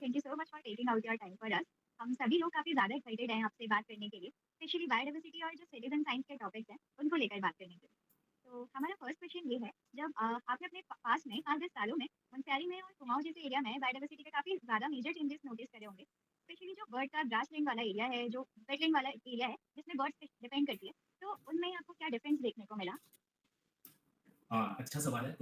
Thank you so much for taking out your time for us. हम सभी लोग काफ़ी ज़्यादा एक्साइटेड हैं आपसे बात करने के लिए, स्पेशली बायोडायवर्सिटी और जो सिटीजन साइंस के टॉपिक्स हैं, उनको लेकर बात करने के लिए। तो हमारा फर्स्ट क्वेश्चन ये है, जब आपने अपने पास में 5-10 सालों में मुनस्यारी में और कुमाऊँ जैसे एरिया में बायोडायवर्सिटी के काफ़ी ज़्यादा मेजर चेंजेस नोटिस करे होंगे। स्पेशली जो बर्ड का ग्रासलैंड वाला एरिया है, जो वेटलैंड वाला एरिया है, जिसमें बर्ड्स पे डिपेंड करती है, तो उनमें आपको क्या डिफरेंस देखने को मिला? अच्छा सवाल है।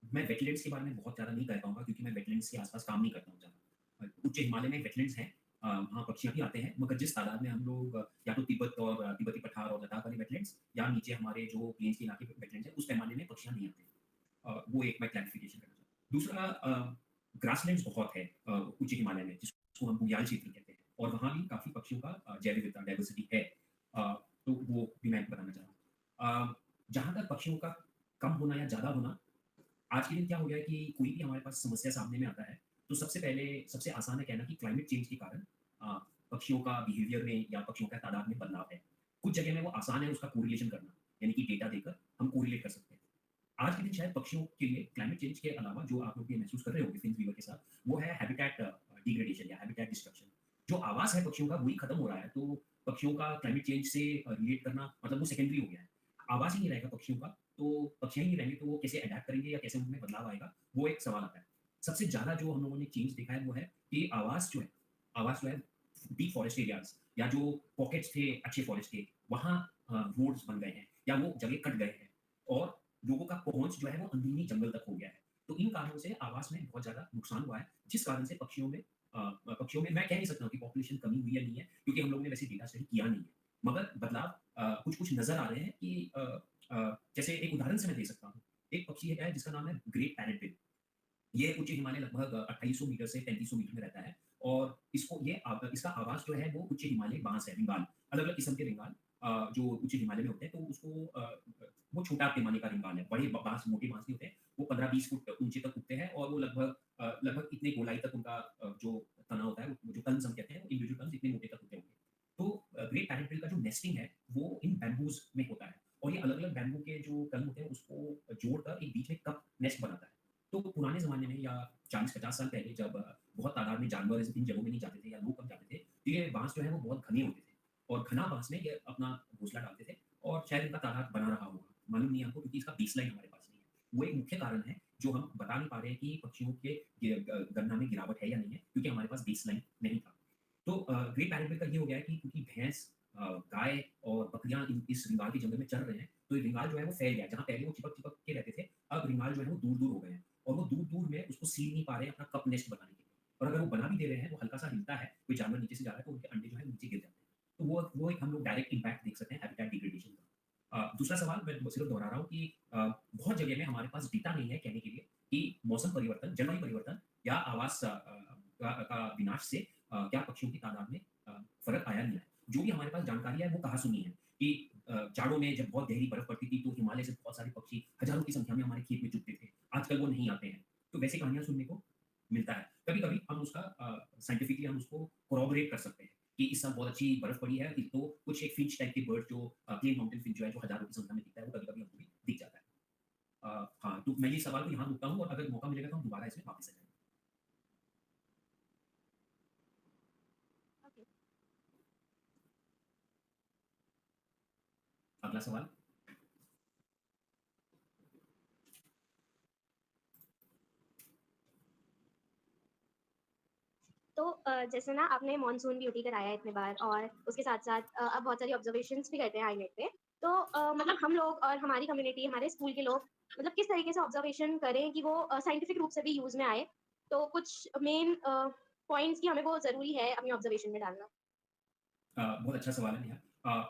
मैं वेटलैंड्स के बारे में बहुत ज़्यादा नहीं कह पाऊँगा क्योंकि मैं वेटलैंड्स के आस-पास काम नहीं करता हूँ ज़्यादा। उच्च हिमालय में वेटलैंड्स हैं। वहाँ पक्षियाँ भी आते हैं, मगर जिस तादाद में हम लोग या तो तिब्बत और तिब्बती पठार और लद्दाख वाले वेटलैंड्स या नीचे हमारे जो प्लेन्स के इलाके वेटलैंड्स हैं, उस पैमाने में पक्षियाँ नहीं आती। वो एक मैं क्लैरिफ़िकेशन करना चाहता हूँ। दूसरा ग्रासलैंड्स बहुत है उच्च हिमालय में, जिसको हम बुग्याल क्षेत्र कहते हैं और वहाँ भी काफ़ी पक्षियों का जैव विविधता डाइवर्सिटी है। तो वो भी मैं बताना चाह रहा हूँ। जहाँ तक पक्षियों का कम होना या ज़्यादा होना, आज के दिन क्या हो गया है कि कोई भी हमारे पास समस्या सामने में आता है, तो सबसे पहले सबसे आसान है कहना कि क्लाइमेट चेंज के कारण अ, पक्षियों का बिहेवियर में या पक्षियों का तादाद में बदलाव है। कुछ जगह में वो आसान है उसका कोरिलेशन करना, यानी कि डेटा देकर हम कोरिलेट कर सकते हैं। आज के दिन शायद पक्षियों के लिए क्लाइमेट चेंज के अलावा जो आप लोग ये महसूस कर रहे होंगे फिन्स बीवर के साथ, वो है हैबिटेट डिग्रेडेशन या हैबिटेट डिस्ट्रक्शन। जो आवास है पक्षियों का वही खत्म हो रहा है, तो पक्षियों का क्लाइमेट चेंज से रिलेट करना मतलब वो सेकेंडरी हो गया है। आवास ही नहीं रहेगा पक्षियों का, तो पक्षियाँ ही नहीं रहेंगे, तो वो कैसे अडैप्ट करेंगे या कैसे उनमें बदलाव आएगा, वो एक सवाल आता है। सबसे ज़्यादा जो हम लोगों ने चेंज देखा है वो है कि आवास जो है डिफ़ॉरेस्ट एरियाज़ या जो पॉकेट्स थे अच्छे फॉरेस्ट के, वहाँ रोड्स बन गए हैं या वो जगह कट गए हैं और लोगों का पहुँच जो है वो अंदरूनी जंगल तक हो गया है। तो इन कारणों से आवास में बहुत ज़्यादा नुकसान हुआ है, जिस कारण से पक्षियों में मैं कह नहीं सकता हूँ कि पॉपुलेशन कमी हुई है नहीं है, क्योंकि हम लोगों ने वैसे डेटा स्टडी किया नहीं है। मगर बदलाव कुछ-कुछ नज़र आ रहे हैं कि जैसे एक उदाहरण से मैं दे सकता हूँ। एक पक्षी है जिसका नाम है ग्रेट पैरेट। ये उच्च हिमालय लगभग 2800 मीटर से 3500 मीटर में रहता है और इसका आवास जो है वो उच्च हिमालय बाँस है, रिंगाल। अलग-अलग किस्म के रिंगाल जो उच्च हिमालय में होते हैं, तो वो छोटा पैमाने का रिंगाल है। बड़े बाँस, मोटे बाँस नहीं होते हैं। वो 15-20 फुट ऊँचे तक उगते हैं और वो लगभग इतने गोलाई तक उनका जो तना होता है, वो जो कल्स हम कहते हैं, इंडिविजुअल कल्स इतने मोटे तक होते होंगे। तो ग्रेट पैरेंट का जो नेस्टिंग है, वो इन बैम्बूज़ में होता है और ये अलग-अलग बैम्बू के जो कल होते हैं, उसको जोड़कर एक बीच में कप नेस्ट बनाता है। तो पुराने ज़माने में या 40-50 साल पहले जब बहुत तादाद में जानवर इन जगहों में नहीं जाते थे या लोग कम जाते थे, तो ये बाँस जो है वो बहुत घने होते थे और घना बाँस में ये अपना घोंसला डालते थे और शायद इनका तादाद बना रहा होगा। मालूम नहीं है हमको क्योंकि इसका बेसलाइन हमारे पास नहीं है। वो एक मुख्य कारण है जो हम बता नहीं पा रहे हैं कि पक्षियों के गणना में गिरावट है या नहीं है, क्योंकि हमारे पास बेसलाइन नहीं था। तो ग्रे पैरेंटल का ये हो गया है कि क्योंकि भैंस, गाय और बकरियाँ इस रिंगाल के जंगल में चर रहे हैं, तो ये रिंगाल जो है वो फैल गया है। जहाँ पहले वो चिपक-चिपक के रहते थे, अब रिंगाल जो है वो दूर-दूर हो गए हैं और वो दूर-दूर में उसको सील नहीं पा रहे हैं अपना कप नेस्ट बनाने के लिए। और अगर वो बना भी दे रहे हैं, वो हल्का-सा हिलता है, कोई जानवर नीचे से जा रहा है, तो उनके अंडे जो है नीचे गिर जाते हैं। तो वो एक हम लोग डायरेक्ट इम्पैक्ट देख सकते हैं हैबिटेट डिग्रेडेशन का। दूसरा सवाल मैं सिर्फ दोहरा रहा हूँ कि बहुत जगह में हमारे पास डेटा नहीं है कहने के लिए कि मौसम परिवर्तन, जलवायु परिवर्तन या आवास का विनाश से क्या पक्षियों की तादाद में फ़र्क आया नहीं आया। जो भी हमारे पास जानकारी है वो कहा-सुनी है कि जाड़ों में जब बहुत गहरी बर्फ़ पड़ती थी तो हिमालय से बहुत सारे पक्षी हज़ारों की संख्या में हमारे खेत में जुटते थे। आजकल वो नहीं आते हैं। तो वैसी कहानियाँ सुनने को मिलता है। कभी-कभी हम उसका साइंटिफिकली हम उसको कोरॉबोरेट कर सकते हैं कि इस साल बहुत अच्छी बर्फ़ पड़ी है, तो कुछ एक फिंच टाइप के बर्ड जो प्लेन माउंटेन फिंच जो है, जो हज़ारों की संख्या में दिखता है, वो कभी-कभी हमको भी दिख जाता है। हाँ, तो मैं ये सवाल को यहाँ रोकता हूँ और अगर मौका मिलेगा तो हम दोबारा इसमें वापस आ जाएँगे। ओके। अगला सवाल। तो जैसे ना आपने मॉनसून ब्यूटी कराया है इतने बार और उसके साथ-साथ आप बहुत सारी ऑब्जर्वेशंस भी करते हैं आईनेट पे। तो मतलब हम लोग और हमारी कम्युनिटी, हमारे स्कूल के लोग मतलब किस तरीके से ऑब्जर्वेशन करें कि वो साइंटिफिक रूप से भी यूज़ में आए? तो कुछ मेन पॉइंट्स की हमें वो ज़रूरी है अपनी ऑब्जर्वेशन में डालना। बहुत अच्छा सवाल है नेहा।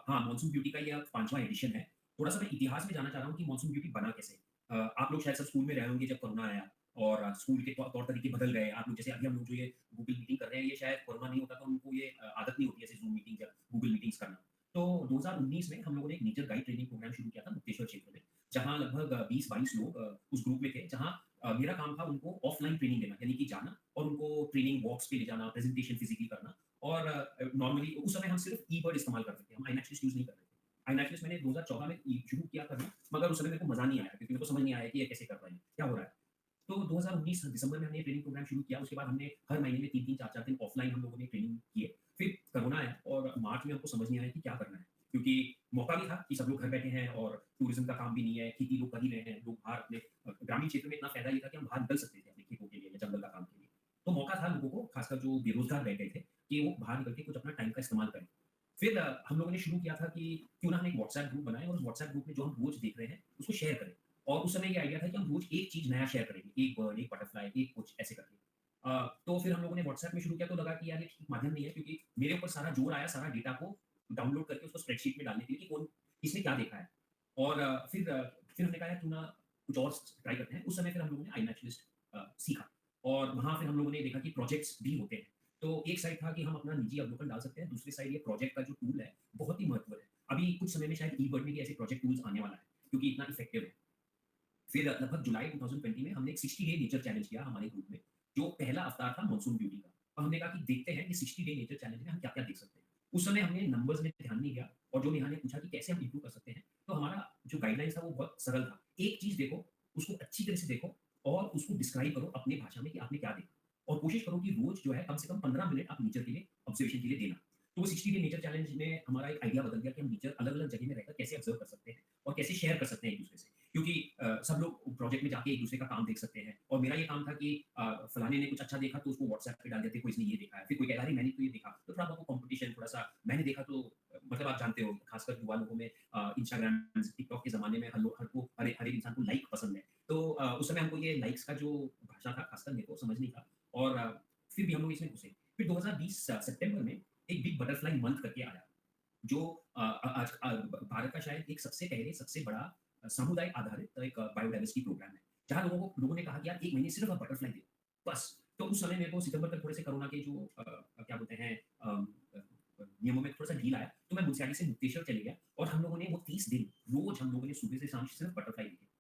हाँ, मॉनसून ब्यूटी का ये अब 5वाँ एडिशन है। थोड़ा-सा मैं इतिहास में जानना चाह रहा हूँ कि मॉनसून ब्यूटी बना कैसे? आप लोग शायद सब स्कूल में रहे होंगे जब कोरोना आया और स्कूल के तौर-तरीके बदल गए। आप लोग जैसे अभी हम लोग जो ये गूगल मीटिंग कर रहे हैं, ये शायद कोरोना नहीं होता तो उनको ये आदत नहीं होती ऐसे ज़ूम मीटिंग या गूगल मीटिंग्स करना। तो 2019 में हम लोगों ने एक नेचर गाइड ट्रेनिंग प्रोग्राम शुरू किया था मुक्तेश्वर क्षेत्र में, जहाँ लगभग 20-22 लोग उस ग्रुप में थे, जहाँ मेरा काम था उनको ऑफलाइन ट्रेनिंग देना, यानी कि जाना और उनको ट्रेनिंग वॉक्स पे ले जाना, प्रेज़ेंटेशन फिज़िकली करना और नॉर्मली उस समय हम सिर्फ ई-वर्ड इस्तेमाल करते थे, हम आइनैक्सिस यूज़ नहीं करते थे। आइनैक्सिस मैंने 2014 में शुरू किया करना, मगर उस समय मेरे को मज़ा नहीं आया क्योंकि मेरे को समझ नहीं आया कि ये कैसे कर रहे हैं, क्या हो रहा है? तो 2019 दिसंबर में हमने ये ट्रेनिंग प्रोग्राम शुरू किया, उसके बाद हमने हर महीने में 3-3 4-4 दिन ऑफलाइन हम लोगों ने ट्रेनिंग किए। फिर कोरोना आया और मार्च में हमको समझ नहीं आया कि क्या करना है, क्योंकि मौका भी था कि सब लोग घर बैठे हैं और टूरिज़्म का काम भी नहीं है, खेती लोग कर ही रहे हैं, लोग बाहर अपने ग्रामीण क्षेत्र में इतना फ़ायदा ये था कि हम बाहर निकल सकते थे अपने खेतों के लिए या जंगल का काम के लिए। तो मौका था लोगों को, खासकर जो बेरोज़गार रह गए थे, कि वो बाहर निकल के कुछ अपना टाइम का इस्तेमाल करें। फिर हम लोगों ने शुरू किया था कि क्यों ना हम एक व्हाट्सएप ग्रुप बनाएँ और उस व्हाट्सएप ग्रुप में जो हम रोज़ देख रहे हैं, उसको शेयर करें। और उस समय ये आइडिया था कि हम रोज़ एक चीज़ नया शेयर करेंगे, एक बर्ड, एक बटरफ्लाई, एक कुछ ऐसे करके। तो फिर हम लोगों ने व्हाट्सएप में शुरू किया तो लगा कि यार ये ठीक माध्यम नहीं है, क्योंकि मेरे ऊपर सारा जोर आया सारा डेटा को डाउनलोड करके उसको स्प्रेडशीट में डालने के लिए कि कौन किसने क्या देखा है। और फिर हमने कहा यार क्यों ना कुछ और ट्राई करते हैं। उस समय फिर हम लोगों ने iNaturalist सीखा और वहाँ फिर हम लोगों ने देखा कि प्रोजेक्ट्स भी होते हैं। तो एक साइड था कि हम अपना निजी अवलोकन डाल सकते हैं, दूसरी साइड ये प्रोजेक्ट का जो टूल है, बहुत ही महत्व है। अभी कुछ समय में शायद eBird में भी ऐसे प्रोजेक्ट टूल्स आने वाला है, क्योंकि इतना इफेक्टिव है। फिर लगभग जुलाई 2020 में हमने एक 60 डे नेचर चैलेंज किया हमारे ग्रुप में, जो पहला अवतार था मॉनसून ब्यूटी का। और हमने कहा कि देखते हैं कि 60 डे नेचर चैलेंज में हम क्या-क्या देख सकते हैं। उस समय हमने नंबर्स में ध्यान नहीं दिया और जो नेहा ने पूछा कि कैसे हम इम्प्रूव कर सकते हैं, तो हमारा जो गाइडलाइंस था वो बहुत सरल था। एक चीज़ देखो, उसको अच्छी तरह से देखो और उसको डिस्क्राइब करो अपनी भाषा में कि आपने क्या देखा। और कोशिश करो कि रोज़ जो है कम से कम 15 मिनट आप नेचर के लिए ऑब्जर्वेशन के लिए देना। तो वो 60 डे नेचर चैलेंज में हमारा एक आइडिया बदल गया कि हम नेचर अलग-अलग जगह में रहकर कैसे ऑब्जर्व कर सकते हैं और कैसे शेयर कर सकते हैं एक-दूसरे से। क्योंकि सब लोग प्रोजेक्ट में जाके एक दूसरे का काम देख सकते हैं और मेरा ये काम था कि फलाने ने कुछ अच्छा देखा तो उसको व्हाट्सएप पे डाल देते, कोई इसने ये देखा है, फिर कोई कह रहा है मैंने तो ये देखा, तो थोड़ा बहुत कंपटीशन थोड़ा सा मैंने देखा तो मतलब आप जानते हो खासकर युवा लोगों में इंस्टाग्राम टिकटॉक के जमाने में हर एक इंसान को लाइक पसंद है। तो उस समय हमको ये लाइक्स का जो भाषा था खासकर मेरे को समझ नहीं था और फिर भी हम लोग इसमें घुसे। फिर 2020 सितंबर में एक बिग बटरफ्लाई मंथ करके आया, जो आज भारत का शायद एक सबसे पहले सबसे बड़ा सामुदायिक आधारित एक बायोडायवर्सिटी प्रोग्राम है, जहाँ लोगों ने कहा कि यार 1 महीने सिर्फ आप बटरफ्लाई देखो, बस। तो उस समय मेरे को सितंबर तक थोड़े से कोरोना के जो क्या बोलते हैं नियमों में थोड़ा-सा ढील आया, तो मैं मुनस्यारी से मुक्तेश्वर चले गया और हम लोगों ने वो 30 दिन रोज़ हम लोगों ने सुबह से शाम सिर्फ बटरफ्लाई देखे।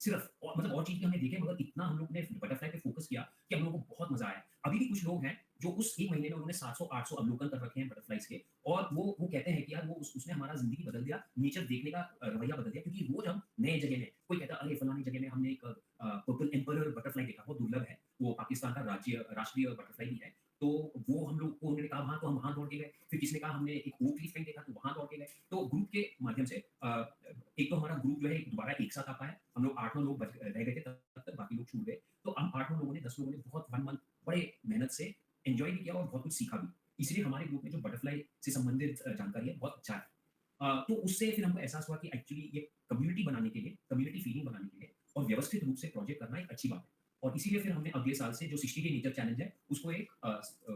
सिर्फ और मतलब और चीज़ भी हमने देखे, मगर इतना हम लोग ने बटरफ्लाई पे फ़ोकस किया कि हम लोगों को बहुत मज़ा आया। अभी भी कुछ लोग हैं जो उस 1 महीने में उन्होंने 700-800 अवलोकन कर रखे हैं बटरफ्लाइज़ के और वो कहते हैं कि यार वो उसने हमारा ज़िंदगी बदल दिया, नेचर देखने का रवैया बदल दिया, क्योंकि रोज़ हम नए जगह में कोई कहता है अरे फलानी जगह में हमने एक पर्पल एम्परर बटरफ्लाई देखा, बहुत दुर्लभ है। वो पाकिस्तान का राष्ट्रीय बटरफ्लाई भी है। तो वो हम लोग को उन्होंने कहा वहाँ, तो हम वहाँ दौड़ के गए। फिर किसी ने कहा हमने एक ओक लीफ कहीं देखा तो वहाँ दौड़ के गए। तो ग्रुप के माध्यम से एक तो हमारा ग्रुप जो है दोबारा एक साथ आ पाया। हम लोग 8-9 लोग रह गए थे तब तक, बाकी लोग छूट गए। तो हम 8-9 लोगों ने 10 लोगों ने बहुत 1 मंथ बड़े मेहनत से एन्जॉय भी किया और बहुत कुछ सीखा भी। इसलिए हमारे ग्रुप में जो बटरफ्लाई से संबंधित जानकारी है बहुत अच्छा है। तो उससे फिर हमको एहसास हुआ कि एक्चुअली ये कम्युनिटी बनाने के लिए, कम्युनिटी फीलिंग बनाने के लिए और व्यवस्थित रूप से प्रोजेक्ट करना एक अच्छी बात है। और इसीलिए फिर हमने अगले साल से जो 60 डे नेचर चैलेंज है, उसको एक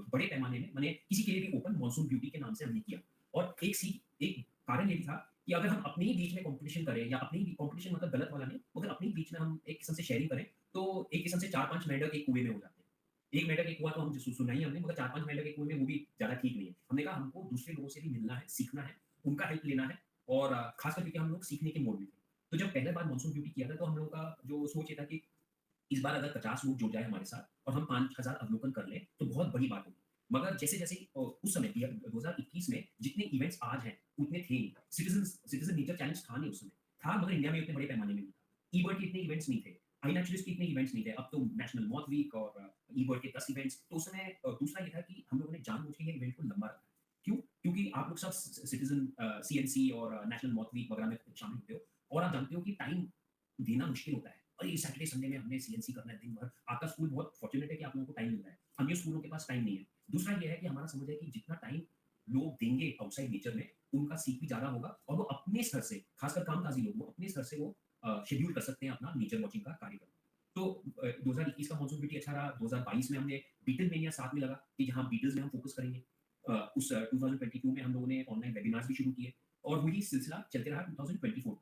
बड़े पैमाने में माने किसी के लिए भी ओपन मानसून ब्यूटी के नाम से हमने किया। और एक कारण ये भी था कि अगर हम अपने ही बीच में कॉम्पिटिशन करें या अपने ही कॉम्पिटिशन मतलब गलत वाला नहीं, मगर अपने ही बीच में हम एक किस्म से शेयरिंग करें, तो एक किस्म से 4-5 मेंढक एक कुएँ में हो जाते हैं। 1 मेंढक एक कुआँ तो हम सुना ही हमने, मगर 4-5 मेंढक एक कुएँ में वो भी ज़्यादा ठीक नहीं है। हमने कहा हमको दूसरे लोगों से भी मिलना है, सीखना है, उनका हेल्प लेना है और खासकर क्योंकि हम लोग सीखने के मोड में थे। तो जब पहली बार मानसून ब्यूटी किया था तो हम लोगों का जो सोच ये था कि इस बार अगर 50 लोग जुड़ जाए हमारे साथ और हम 5,000 अवलोकन कर लें, तो बहुत बड़ी बात होगी। मगर जैसे-जैसे उस समय 2021 में जितने इवेंट्स आज हैं, उतने थे नहीं। सिटीज़न नेचर चैलेंज था नहीं उस समय। था मगर इंडिया में उतने बड़े पैमाने में नहीं था। ईबर्ड के इतने इवेंट्स नहीं थे। आईनैचुरलिस्ट के इतने इवेंट्स नहीं थे। अब तो नेशनल मॉथ वीक और ईबर्ड के 10 इवेंट्स। तो उस समय दूसरा ये था कि हम लोगों ने जानबूझ के ये इवेंट को लंबा रखा है। क्यों? क्योंकि आप लोग सब सिटीज़न सीएनसी और नेशनल मॉथ वीक वगैरह में शामिल होते हो और आप जानते हो कि टाइम देना मुश्किल होता है। और ये सैटरडे संडे में हमने सीएनसी करना है दिन भर। आपका स्कूल बहुत फॉर्च्यूनेट है कि आप लोगों को टाइम मिल रहा है। अन्य स्कूलों के पास टाइम नहीं है। दूसरा ये है कि हमारा समझ है कि जितना टाइम लोग देंगे आउटसाइड नेचर में, उनका सीख भी ज़्यादा होगा और वो अपने स्तर से, खासकर कामकाजी लोग, वो अपने स्तर से वो शेड्यूल कर सकते हैं अपना नेचर वॉचिंग का कार्यक्रम। तो 2021 का मानसून ब्यूटी अच्छा रहा। 2022 में हमने बीटलमेनिया साथ में लगा कि जहाँ बीटल्स में हम फोकस करेंगे। उस 2022 में हम लोगों ने ऑनलाइन वेबिनार्स भी शुरू किए और वही सिलसिला चलते रहा 2024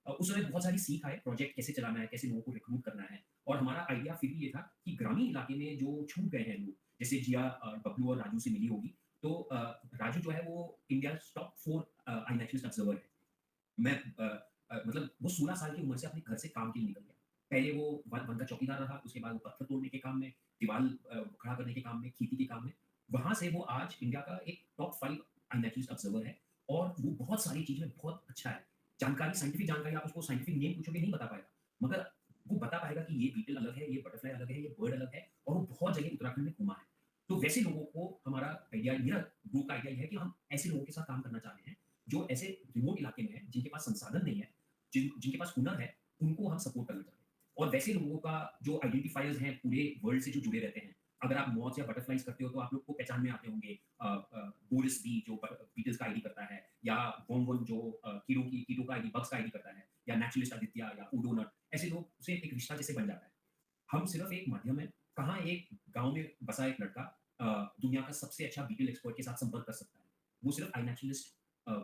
उस समय बहुत सारी सीख आए, प्रोजेक्ट कैसे चलाना है, कैसे लोगों को रिक्रूट करना है और हमारा आइडिया फिर भी ये था कि ग्रामीण इलाके में जो छूट गए हैं लोग, जैसे जिया बबलू और राजू से मिली होगी, तो राजू जो है वो इंडियाज़ टॉप 4 आईनैचुरलिस्ट ऑब्जर्वर है। मैं मतलब वो 16 साल की उम्र से अपने घर से काम के लिए निकल गया। पहले वो वन वन का चौकीदार रहा, उसके बाद वो पत्थर तोड़ने के काम में, दीवार खड़ा करने के काम में, खेती के काम में। वहाँ से वो आज इंडिया का एक टॉप 5 आईनैचुरलिस्ट ऑब्जर्वर है और वो बहुत सारी चीज़ में बहुत अच्छा है। साइंटिफिक जानकारी आप उसको साइंटिफिक नेम पूछोगे नहीं बता पाएगा, मगर वो बता बता पाएगा कि ये बीटल अलग है, ये बटरफ्लाई अलग है, ये बर्ड अलग है और वो बहुत जगह उत्तराखंड में घूमा है। तो वैसे लोगों को हमारा आइडिया मेरा ग्रुप का आइडिया ये है कि हम ऐसे लोगों के साथ काम करना चाह रहे हैं, जो ऐसे रिमोट इलाके में हैं, जिनके पास संसाधन नहीं है, जिनके पास हुनर है, उनको हम सपोर्ट करना चाह रहे हैं। और वैसे लोगों का जो आइडेंटिफायर्स हैं पूरे वर्ल्ड से जो जुड़े रहते हैं, अगर आप मॉथ्स या बटरफ्लाइज़ करते हो तो आप लोग को पहचान में आते होंगे बोरिस बी जो बीटल्स का आईडी करता है या वोंगवन जो कीटों का आईडी बग्स का आईडी करता है या नेचुरलिस्ट आदित्य या उडोनट ऐसे लोग से एक रिश्ता जैसे बन जाता है। हम सिर्फ एक माध्यम है, कहाँ एक गाँव में बसा एक लड़का दुनिया का सबसे अच्छा बीटल एक्सपर्ट के साथ संपर्क कर सकता है। वो सिर्फ iNaturalist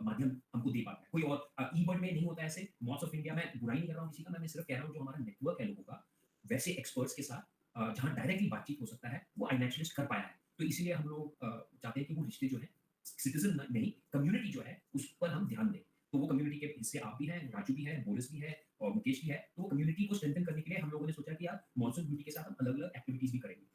माध्यम हमको दे पाता है। कोई और ई-बर्ड में नहीं होता ऐसे, मॉथ्स ऑफ इंडिया में बुराई नहीं कर रहा हूँ किसी का, मैं सिर्फ कह रहा हूँ जो हमारा नेटवर्क है लोगों का, वैसे एक्सपर्ट्स के साथ जहाँ डायरेक्टली बातचीत हो सकता है, वो iNaturalist कर पाया है। तो इसीलिए हम लोग चाहते हैं कि वो रिश्ते जो हैं, सिटीज़न न नहीं, कम्युनिटी जो है, उस पर हम ध्यान दें। तो वो कम्युनिटी के हिस्से आप भी हैं, राजू भी है, बोरिस भी है और मुकेश भी है। तो कम्युनिटी को स्ट्रेंथन करने के लिए हम लोगों ने सोचा कि यार मॉनसून ब्यूटी के साथ हम अलग-अलग एक्टिविटीज़ भी करेंगे।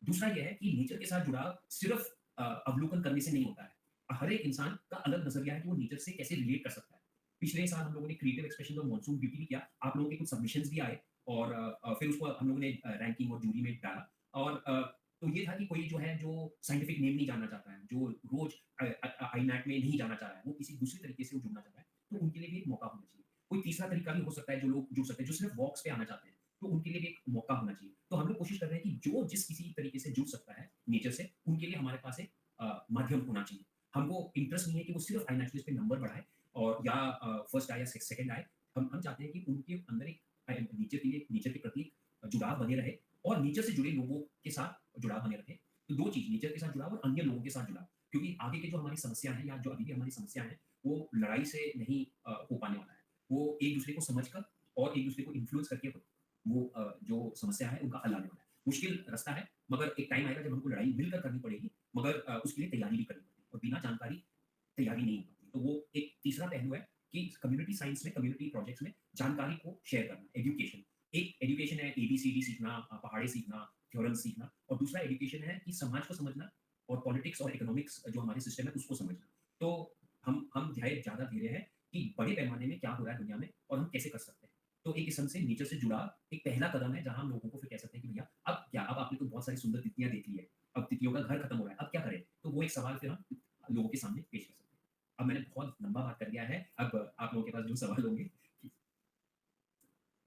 दूसरा ये है कि नेचर के साथ जुड़ाव सिर्फ अवलोकन करने से नहीं होता है। हर एक इंसान का अलग नज़रिया है कि वो नेचर से कैसे रिलेट कर सकता है। पिछले साल हम लोगों ने creative expression of monsoon beauty भी किया। आप लोगों के कुछ सबमिशंस भी आए और फिर उसको हम लोगों ने रैंकिंग और जूरी में डाला और तो ये था कि कोई जो है जो साइंटिफिक नेम नहीं जानना चाहता है, जो रोज़ आईनैट में नहीं जाना चाह रहा है, वो किसी दूसरे तरीके से वो जुड़ना चाहता है, तो उनके लिए भी एक मौका होना चाहिए। कोई तीसरा तरीका भी हो सकता है जो लोग जुड़ सकते हैं, जो सिर्फ वॉक्स पे आना चाहते हैं, तो उनके लिए भी एक मौका होना चाहिए। तो हम लोग कोशिश कर रहे हैं कि जो जिस किसी तरीके से जुड़ सकता है नेचर से, उनके लिए हमारे पास एक माध्यम होना चाहिए। हमको इंटरेस्ट नहीं है कि वो सिर्फ iNaturalist पे नंबर बढ़ाए और या फर्स्ट आए या सेकंड आए। हम चाहते हैं कि उनके अंदर एक नेचर के प्रति जुड़ाव बने रहे और नेचर से जुड़े लोगों के साथ जुड़ाव बने रहे। तो 2 चीज़ नेचर के साथ जुड़ाव और अन्य लोगों के साथ जुड़ाव। क्योंकि आगे की जो हमारी समस्या है या जो अभी भी हमारी समस्या है, वो लड़ाई से नहीं हो पाने वाला है। वो एक-दूसरे को समझकर और एक-दूसरे को इन्फ्लुएंस करके वो जो समस्या है उनका हल आने वाला है। मुश्किल रास्ता है, मगर एक टाइम आएगा जब हमको लड़ाई मिलकर करनी पड़ेगी, मगर उसके लिए तैयारी भी करनी पड़ेगी और बिना जानकारी तैयारी नहीं हो पाती। तो वो एक तीसरा पहलू है कि कम्युनिटी साइंस में, कम्युनिटी प्रोजेक्ट्स में जानकारी को शेयर करना, एजुकेशन। एक एजुकेशन है एबीसीडी सीखना, पहाड़े सीखना, थ्योरम सीखना और दूसरा एजुकेशन है कि समाज को समझना और पॉलिटिक्स और इकोनॉमिक्स जो हमारे सिस्टम है उसको समझना। तो हम ज़्यादा धीरे हैं कि बड़े पैमाने में क्या हो रहा है दुनिया में और हम कैसे कर सकते हैं। तो एक किस्म से नेचर से जुड़ा एक पहला कदम है जहाँ हम लोगों को फिर कह सकते हैं कि भैया अब क्या? अब आपने तो बहुत सारी सुंदर तितलियाँ देख ली है। अब तितलियों का घर खत्म हो रहा है, अब क्या करें? तो वो एक सवाल फिर हम लोगों के सामने पेश कर सकते हैं। अब मैंने बहुत लंबा बात कर दिया है, अब आप लोगों के पास जो सवाल होंगे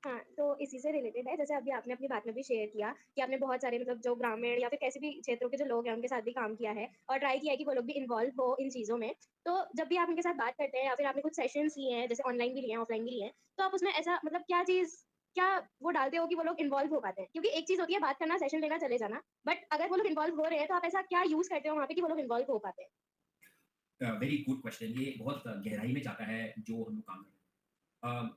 हाँ, तो इसी से रिलेटेड है, जैसे अभी आपने अपनी बात में भी शेयर किया कि आपने बहुत सारे मतलब जो ग्रामीण या फिर कैसे भी क्षेत्रों के जो लोग हैं, उनके साथ भी काम किया है और ट्राई किया है कि वो लोग भी इन्वॉल्व हो इन चीज़ों में। तो जब भी आप उनके साथ बात करते हैं या फिर आपने कुछ सेशंस लिए हैं, जैसे ऑनलाइन भी लिए हैं, ऑफलाइन भी लिए हैं, तो आप उसमें ऐसा मतलब क्या वो डालते हो कि वो लोग इन्वॉल्व हो पाते हैं? क्योंकि एक चीज़ होती है बात करना, सेशन लेना, चले जाना, बट अगर वो लोग इन्वॉल्व हो रहे हैं, तो आप ऐसा क्या यूज़ करते हो वहाँ पे कि वो लोग इन्वॉल्व हो पाते हैं? वेरी गुड क्वेश्चन ये बहुत गहराई में जाता है जो हम लोग काम कर रहे हैं।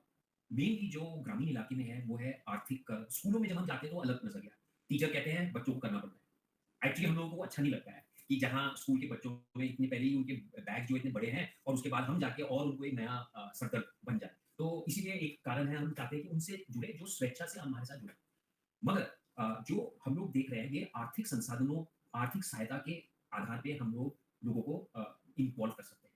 मेनली जो ग्रामीण इलाके में है वो है आर्थिक स्कूलों में जब हम जाते हैं तो अलग नज़रिया है। टीचर कहते हैं बच्चों को करना पड़ता है। एक्चुअली हम लोगों को अच्छा नहीं लगता है कि जहाँ स्कूल के बच्चों में इतने पहले ही उनके बैग जो इतने बड़े हैं और उसके बाद हम जाके और उनको एक नया सरदर्द बन जाए। तो इसीलिए एक कारण है हम चाहते हैं कि उनसे जुड़े जो स्वेच्छा से हमारे साथ जुड़े। मगर जो हम लोग देख रहे हैं ये आर्थिक संसाधनों, आर्थिक सहायता के आधार पे हम लोग लोगों को इन्वॉल्व कर सकते हैं।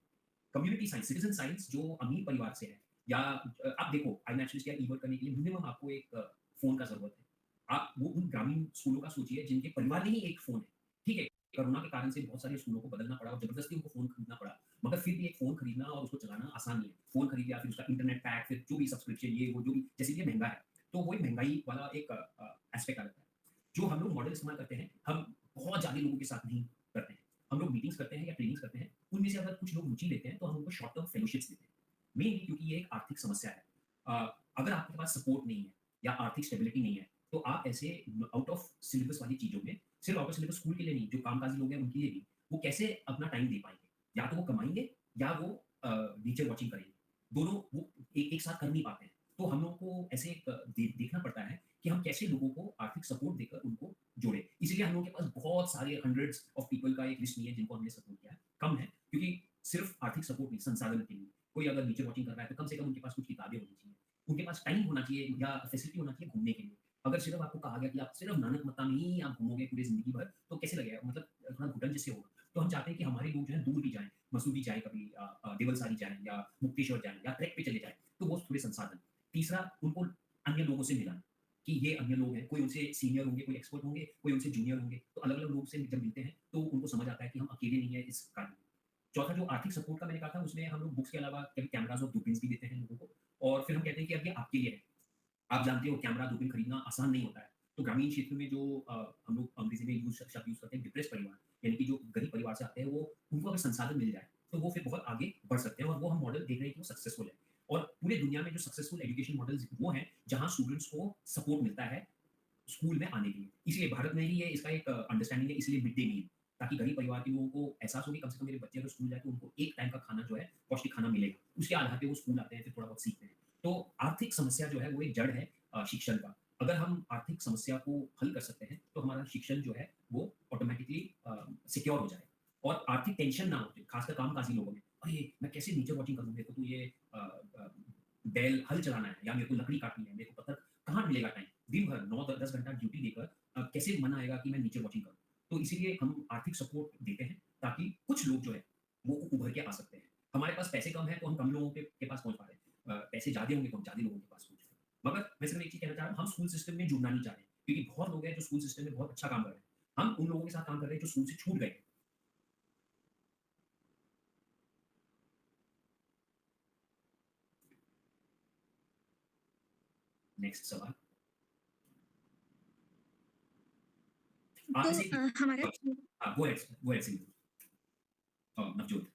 कम्युनिटी साइंस, सिटीजन साइंस जो अमीर परिवार से है या आप देखो iNaturalist या ई-वर्क करने के लिए मिनिमम आपको एक फ़ोन का ज़रूरत है। आप वो उन ग्रामीण स्कूलों का सोचिए जिनके परिवार में ही एक फ़ोन है, ठीक है? कोरोना के कारण से बहुत सारे स्कूलों को बदलना पड़ा और ज़बरदस्ती उनको फ़ोन खरीदना पड़ा। मगर फिर भी एक फ़ोन खरीदना और उसको चलाना आसान नहीं है। फ़ोन खरीद लिया, फिर उसका इंटरनेट पैक, फिर जो भी सब्सक्रिप्शन ये वो जो भी जैसे ये महँगा है, तो वो एक महँगाई वाला एक एस्पेक्ट आ जाता है। जो हम लोग मॉडल इस्तेमाल करते हैं, हम बहुत ज़्यादा लोगों के साथ नहीं करते हैं। हम लोग मीटिंग्स करते हैं या ट्रेनिंग्स करते हैं, उनमें से अगर कुछ लोग रुचि लेते हैं, तो हम उनको शॉर्ट टर्म फेलोशिप्स देते हैं। मेनली क्योंकि ये एक आर्थिक समस्या है। अगर आपके पास सपोर्ट नहीं है या आर्थिक स्टेबिलिटी नहीं है, तो आप ऐसे आउट ऑफ सिलेबस वाली चीज़ों में, सिर्फ आउट ऑफ सिलेबस स्कूल के लिए नहीं, जो कामकाजी लोग हैं उनके लिए भी, वो कैसे अपना टाइम दे पाएँगे? या तो वो कमाएँगे या वो नेचर वॉचिंग करेंगे। दोनों वो एक साथ कर नहीं पाते हैं। तो हम लोगों को ऐसे एक देखना पड़ता है कि हम कैसे लोगों को आर्थिक सपोर्ट देकर उनको जोड़ें। इसीलिए हम लोगों के पास बहुत सारे हंड्रेड्स ऑफ पीपल का एक लिस्ट नहीं है जिनको हमने सपोर्ट किया है। कम है क्योंकि सिर्फ आर्थिक सपोर्ट नहीं, संसाधन के लिए। कोई अगर नेचर वॉचिंग कर रहा है तो कम से कम उनके पास कुछ किताबें होनी चाहिए। उनके पास टाइम होना चाहिए या फैसिलिटी होना चाहिए घूमने के लिए। अगर सिर्फ आपको कहा गया कि आप सिर्फ नानकमत्ता में ही आप घूमोगे पूरी ज़िंदगी भर, तो कैसे लगेगा? मतलब थोड़ा घुटन जैसे होगा। तो हम चाहते हैं कि हमारे लोग जो हैं दूर भी जाएँ, मसूरी जाएँ कभी देवलसारी जाएँ या मुक्तेश्वर जाएँ या ट्रैक पे चले जाएँ, तो वो थोड़े संसाधन। तीसरा उनको अन्य लोगों से मिलाना। कि ये अन्य लोग हैं, कोई उनसे सीनियर होंगे, कोई एक्सपर्ट होंगे, कोई उनसे जूनियर होंगे। तो अलग-अलग लोग से जब मिलते हैं, तो उनको समझ आता है कि हम अकेले नहीं हैं इस कार्य में। चौथा जो आर्थिक सपोर्ट का मैंने कहा था, उसमें हम लोग बुक्स के अलावा कभी कैमराज़ और दूरबीन्स भी देते हैं लोगों को, और फिर हम कहते हैं कि अब ये आपके लिए है। आप जानते हो कैमरा, दूरबीन खरीदना आसान नहीं होता है। तो ग्रामीण क्षेत्र में जो हम लोग अंग्रेज़ी में शब्द यूज़ करते हैं डिप्रेस्ड परिवार, यानी कि जो गरीब परिवार से आते हैं, वो उनको अगर संसाधन मिल जाए, तो वो फिर बहुत आगे बढ़ सकते हैं, और वो हम मॉडल देख रहे हैं कि वो सक्सेसफुल है। और पूरे दुनिया में जो सक्सेसफुल एजुकेशन मॉडल्स वो हैं, जहाँ स्टूडेंट्स को सपोर्ट मिलता है स्कूल में आने के लिए। इसलिए भारत में भी ये इसका एक अंडरस्टैंडिंग है, इसलिए मिड डे मील, ताकि गरीब परिवार के लोगों को एहसास हो कि कम से कम मेरे बच्चे अगर स्कूल जाए तो उनको एक टाइम का खाना जो है, पौष्टिक खाना मिलेगा। उसके आधार पे वो स्कूल आते हैं, फिर थोड़ा बहुत सीखते हैं। तो आर्थिक समस्या जो है वो एक जड़ है शिक्षण का। अगर हम आर्थिक समस्या को हल कर सकते हैं, तो हमारा शिक्षण जो है वो ऑटोमैटिकली सिक्योर हो जाएगा। और आर्थिक टेंशन ना हो, खासकर कामकाजी लोगों में। अरे! मैं कैसे नेचर वॉचिंग करूँ? मेरे को तो ये बैल हल चलाना है, या मेरे को लकड़ी काटनी है, मेरे को पत्थर कहाँ मिलेगा टाइम? दिन भर 9 द 10 घंटा ड्यूटी देकर कैसे मन आएगा कि मैं नेचर वॉचिंग करूँ? तो इसीलिए हम आर्थिक सपोर्ट देते हैं, ताकि कुछ लोग जो है, वो उभर के आ सकते हैं। हमारे पास पैसे कम हैं, तो हम कम लोगों के पास पहुँच पा रहे हैं। पैसे ज़्यादा होंगे, तो हम ज़्यादा लोगों के पास पहुँच रहे हैं। मगर मैं सिर्फ़ एक चीज़ कहना चाह रहा हूँ, हम स्कूल सिस्टम में जुड़ना नहीं चाह रहे हैं, क्योंकि बहुत लोग हैं जो स्कूल सिस्टम में बहुत अच्छा काम कर रहे हैं। हम उन लोगों के साथ काम कर रहे हैं जो स्कूल से छूट गए हैं। नेक्स्ट सवाल। आप तो में से हमारा हाँ, गो अहेड सिंधु। नवजोत,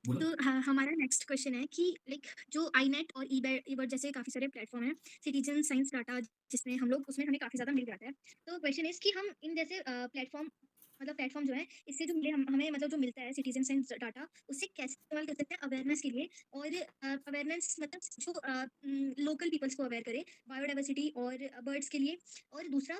बोलो। तो हमारा नेक्स्ट क्वेश्चन है कि लाइक जो आईनेट और ईबर्ड जैसे काफ़ी सारे प्लेटफ़ॉर्म हैं, सिटीज़न साइंस डाटा जिसमें हम लोग उसमें हमें काफ़ी ज़्यादा मिल जाता है। तो क्वेश्चन इज़ कि हम इन जैसे प्लेटफ़ॉर्म जो है, इससे जो मिले हम हमें मतलब जो मिलता है सिटीज़न साइंस डाटा, उससे कैसे इस्तेमाल कर सकते हैं अवेयरनेस के लिए और अवेयरनेस मतलब जो लोकल पीपल्स को अवेयर करे, बायोडायवर्सिटी और बर्ड्स के लिए। और दूसरा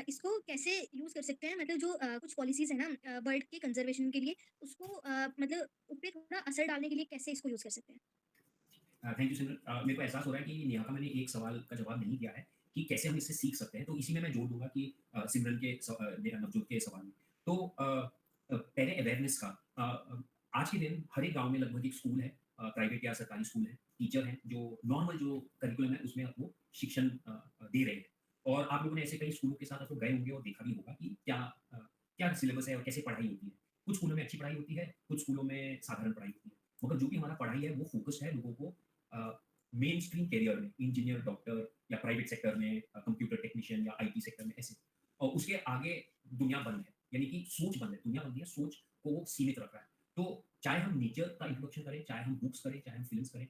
इसको कैसे यूज़ कर सकते हैं मतलब जो कुछ पॉलिसीज़ है ना बर्ड के कंज़र्वेशन के लिए, उसको मतलब उसपे थोड़ा असर डालने के लिए कैसे इसको यूज़ कर सकते हैं? थैंक यू सिमरन। मेरे को एहसास हो रहा है कि नेहा का मैंने एक सवाल का जवाब नहीं दिया है कि कैसे हम इससे सीख सकते हैं, तो इसी में मैं जोड़ दूँगा कि सिमरन के नवजोत के सवाल में। तो पहले अवेयरनेस का आज के दिन हर एक गाँव में लगभग एक स्कूल है, प्राइवेट या सरकारी स्कूल है, टीचर हैं जो नॉर्मल जो करिकुलम है उसमें आपको शिक्षण दे रहे हैं। और आप लोगों ने ऐसे कई स्कूलों के साथ आप लोग गए होंगे और देखा भी होगा कि क्या सिलेबस है और कैसे पढ़ाई होती है। कुछ स्कूलों में अच्छी पढ़ाई होती है, कुछ स्कूलों में साधारण पढ़ाई होती है। मगर जो भी हमारा पढ़ाई है वो फ़ोकस्ड है लोगों को मेन स्ट्रीम करियर में, इंजीनियर, डॉक्टर या प्राइवेट सेक्टर में कंप्यूटर टेक्नीशियन या आईटी सेक्टर में ऐसे। और उसके आगे दुनिया बंद है, यानी कि सोच बंद है, दुनिया बंद है, सोच को वो सीमित रख रहा है। तो चाहे हम नेचर का इंट्रोडक्शन करें, चाहे हम बुक्स करें, चाहे हम फ़िल्म्स करें,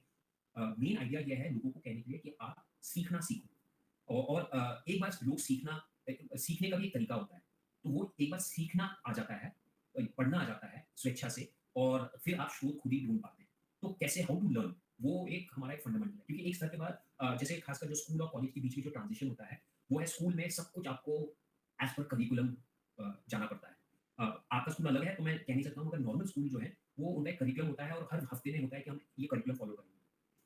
मेन आइडिया ये है लोगों को कहने के लिए कि आप सीखना सीखो। और एक बार लोग सीखने का भी एक तरीका होता है। तो वो एक बार सीखना आ जाता है, पढ़ना आ जाता है स्वेच्छा से, और फिर आप स्रोत खुद ही ढूँढ पाते हैं। तो कैसे हाउ टू लर्न, वो एक हमारा एक फंडामेंटल है। क्योंकि एक स्तर के बाद जैसे खासकर जो स्कूल और कॉलेज के बीच में जो ट्रांज़िशन होता है, वो है स्कूल में सब कुछ आपको एज़ पर करिकुलम जाना पड़ता है। आपका स्कूल अलग है तो मैं कह नहीं सकता हूँ, मगर नॉर्मल स्कूल जो है, वो उनका एक करिकुलम होता है और हर हफ्ते में होता है कि हम ये करिकुलम फ़ॉलो करेंगे।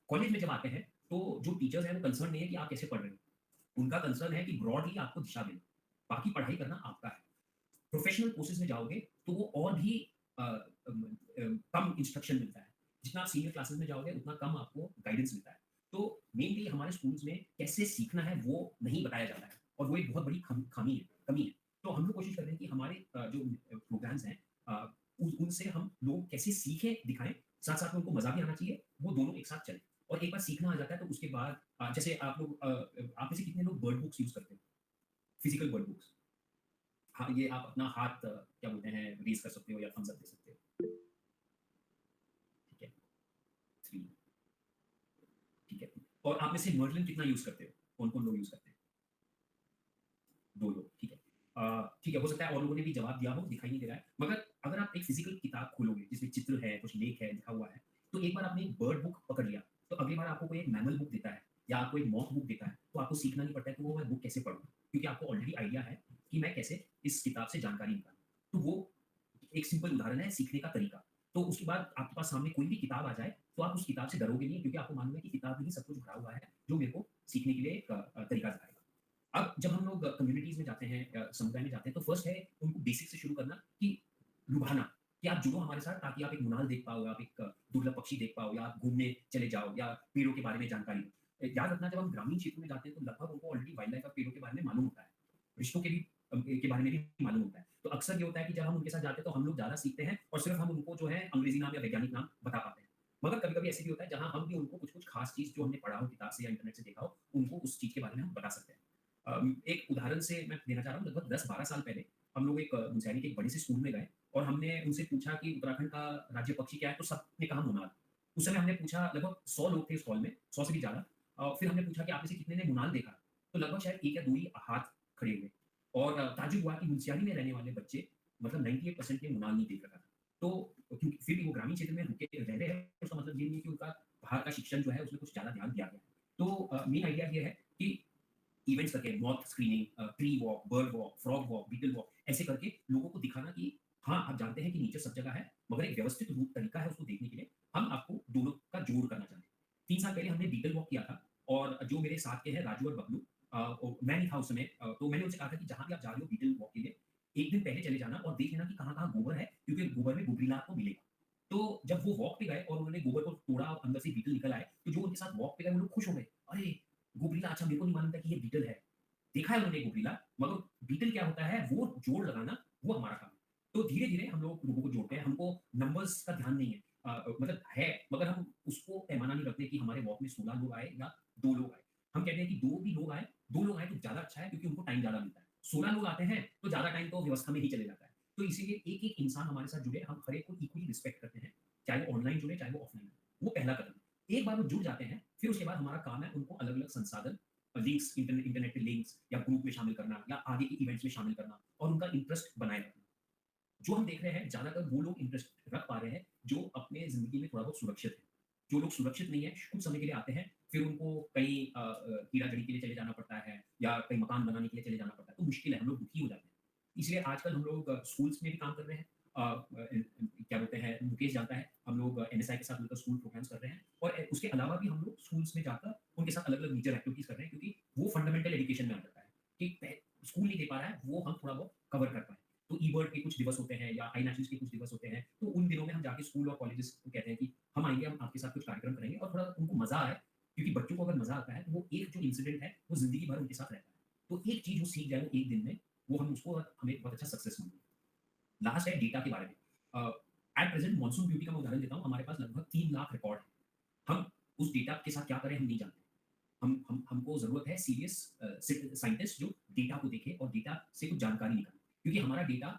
कॉलेज में जब आते हैं, तो जो टीचर्स हैं वो कंसर्न नहीं है कि आप कैसे पढ़ रहे हो। उनका कंसर्न है कि ब्रॉडली आपको दिशा देना, बाकी पढ़ाई करना आपका है। प्रोफेशनल कोर्सेज़ में जाओगे तो वो और भी कम इंस्ट्रक्शन मिलता है। जितना आप सीनियर क्लासेस में जाओगे उतना कम आपको गाइडेंस मिलता है। तो मेनली हमारे स्कूल्स में कैसे सीखना है वो नहीं बताया जाता है, और वो एक बहुत बड़ी खामी है, कमी है। तो हम लोग कोशिश कर रहे हैं कि हमारे जो प्रोग्राम्स हैं उनसे हम लोग कैसे सीखें दिखाएँ, साथ-साथ में उनको मज़ा भी आना चाहिए, वो दोनों एक साथ चलें। और एक बार सीखना आ जाता है तो उसके बाद जैसे आप में से कितने लोग वर्ड बुक्स यूज़ करते हो? Physical word books? हाँ, ये आप अपना हाथ क्या बोलते हैं, रेज़ कर सकते हो या थम्स अप दे सकते हो। ठीक है, 3, ठीक है। और आप में से मर्लिन कितना यूज़ करते हो? कौन-कौन लोग यूज़ करते हैं? 2 लोग, ठीक है। ठीक है, हो सकता है और लोगों ने भी जवाब दिया हो, दिखाई नहीं दे रहा है। मगर अगर आप एक फिज़िकल किताब खोलोगे, जिसमें चित्र है, कुछ लेख है, लिखा हुआ है, तो एक बार आपने एक बर्ड बुक पकड़ लिया, तो अगली बार आपको कोई एक मैमल बुक देता है या आपको एक मॉथ बुक देता है, तो आपको सीखना नहीं पड़ता है कि वो मैं बुक कैसे पढूँ? क्योंकि आपको ऑलरेडी आइडिया है कि मैं कैसे इस किताब से जानकारी निकालूँ। तो वो एक सिंपल उदाहरण है सीखने का तरीका। तो उसके बाद आपके पास सामने कोई भी किताब आ जाए, तो आप उस किताब से डरोगे नहीं, क्योंकि आपको मालूम है कि किताब में ही सब कुछ भरा हुआ है, जो मेरे को सीखने के लिए एक तरीका दिखाएगा। अब जब हम लोग कम्युनिटीज़ में जाते हैं, समुदाय में जाते हैं, तो फर्स्ट है उनको बेसिक से शुरू करना कि लुभाना, कि आप जुड़ो हमारे साथ, ताकि आप एक मृणाल देख पाओ, आप एक दुर्लभ पक्षी देख पाओ, या आप घूमने चले जाओ, या पेड़ों के बारे में जानकारी लो। याद रखना जब हम ग्रामीण क्षेत्र में जाते हैं तो लगभग उनको ऑलरेडी वाइल्ड लाइफ और पेड़ों के बारे में मालूम होता है। रिश्तों के बारे में भी मालूम होता है। तो अक्सर ये होता है कि जब हम उनके साथ जाते हैं तो हम लोग ज़्यादा सीखते हैं और सिर्फ़ हम उनको जो है अंग्रेज़ी नाम या वैज्ञानिक नाम बता पाते हैं। मगर कभी-कभी ऐसे भी होता है जहाँ हम भी उनको कुछ-कुछ ख़ास चीज़ जो हमने पढ़ा हो किताब से या इंटरनेट से देखा हो, उनको उस चीज़ के बारे में हम बता सकते हैं। एक उदाहरण से मैं देना चाह रहा हूँ लगभग 10-12 साल पहले हम लोग एक मुंसियारी के एक बड़े से स्कूल में गए और हमने उनसे पूछा कि उत्तराखंड का राज्य पक्षी क्या है? तो सबने कहा मोनाल। उस समय हमने पूछा लगभग 100 लोग थे उस हॉल में, 100 से भी ज़्यादा। फिर हमने पूछा कि आप में से कितने ने मोनाल देखा? तो लगभग शायद 1 या 2 ही हाथ खड़े हुए और ताज्जुब हुआ कि मुंसियारी में रहने वाले बच्चे मतलब 98% ने मोनाल नहीं देख रखा था। तो क्योंकि फिर भी वो ग्रामीण क्षेत्र में रुके रह रहे हैं, उसका मतलब ये नहीं है कि उनका बाहर का शिक्षण जो है उसमें कुछ ज़्यादा ध्यान दिया गया है। तो मेन आइडिया ये है कि इवेंट्स करके moth screening, tree walk, bird walk, frog walk, beetle walk ऐसे करके लोगों को दिखाना कि हाँ, आप जानते हैं कि नेचर सब जगह है, मगर एक व्यवस्थित रूप तरीका है उसको देखने के लिए, हम आपको दोनों का जोड़ करना चाहते हैं। 3 साल पहले हमने बीटल वॉक किया था और जो मेरे साथ के हैं राजू और बबलू मैं नहीं था उस समय तो मैंने उनसे कहा था कि जहाँ भी आप जा रहे हो बीटल वॉक के लिए, 1 दिन पहले चले जाना और देख लेना कि कहाँ-कहाँ गोबर है, क्योंकि गोबर में गुबरीला आपको मिलेगा। तो जब वो वॉक पे गए और उन्होंने गोबर को तोड़ा और अंदर से बीटल निकल आए, तो जो उनके साथ वॉक पे गए वो लोग खुश हो गए। अरे! गुबरीला अच्छा मेरे को नहीं मालूम था कि ये बीटल है। देखा है उन्होंने गुबरीला, मगर बीटल क्या होता है वो जोड़ लगाना वो हमारा काम है। तो धीरे-धीरे हम लोग लोगों को जोड़ते हैं, हमको नंबर्स का ध्यान नहीं है। मतलब है मगर हम उसको पैमाना नहीं रखते कि हमारे वॉक में 16 लोग आए या 2 लोग आए। हम कहते हैं कि 2 लोग आए तो ज़्यादा अच्छा है क्योंकि उनको टाइम ज़्यादा मिलता है। 16 लोग आते हैं तो ज़्यादा टाइम तो व्यवस्था में ही चले जाता है। तो इसीलिए एक-एक इंसान हमारे साथ जुड़े, हम हर एक को इक्वली रिस्पेक्ट करते हैं, चाहे वो ऑनलाइन जुड़े, चाहे वो ऑफलाइन जुड़े। वो पहला कदम है। एक बार वो जुड़ जाते हैं, फिर उसके बाद हमारा काम है उनको अलग-अलग संसाधन लिंक्स इंटरनेट पे लिंक्स या ग्रुप में शामिल करना या आगे के इवेंट्स में शामिल करना और उनका इंटरेस्ट बनाए रखना। जो हम देख रहे हैं ज़्यादातर वो लोग इंटरेस्ट रख पा रहे हैं जो अपने ज़िंदगी में थोड़ा बहुत सुरक्षित है। जो लोग सुरक्षित नहीं है, कुछ समय के लिए आते हैं, फिर उनको कहीं कीड़ा-जड़ी के लिए चले जाना पड़ता है या कहीं मकान बनाने के लिए चले जाना पड़ता है, तो मुश्किल है, हम लोग दुखी हो जाते हैं। इसलिए आजकल हम लोग स्कूल्स में भी काम कर रहे हैं। क्या बोलते हैं, मुकेश जानता है, हम लोग एनएसआई के साथ मिलकर स्कूल प्रोग्राम्स कर रहे हैं और उसके अलावा भी हम लोग स्कूल्स में जाकर उनके साथ अलग-अलग नेचर एक्टिविटीज़ कर रहे हैं क्योंकि वो फंडामेंटल एजुकेशन में आ जाता है कि स्कूल नहीं दे पा रहा है, वो हम थोड़ा बहुत कवर कर पाएँ। तो ई-बर्ड के कुछ दिवस होते हैं या आई नेशनल्स के कुछ दिवस होते हैं, तो उन दिनों में हम जाके स्कूल और कॉलेजेस को कहते हैं कि हम आएँगे, हम आपके साथ कुछ कार्यक्रम करेंगे और थोड़ा उनको मज़ा आए, क्योंकि बच्चों को अगर मज़ा आता है, तो वो एक जो इंसिडेंट है, वो ज़िंदगी भर उनके साथ रहता है। तो एक चीज़ वो सीख जाए वो एक दिन में, वो हम उसको हमें बहुत अच्छा सक्सेस मानेंगे। लास्ट है डेटा के बारे में। एट प्रेज़ेंट मॉनसून ब्यूटी का मैं उदाहरण देता हूँ, हमारे पास लगभग 3 लाख रिकॉर्ड हैं। हम उस डेटा के साथ क्या करें हम नहीं जानते। हमको ज़रूरत है सीरियस साइंटिस्ट जो डेटा को देखे और डेटा से कुछ जानकारी निकाले। क्योंकि हमारा डेटा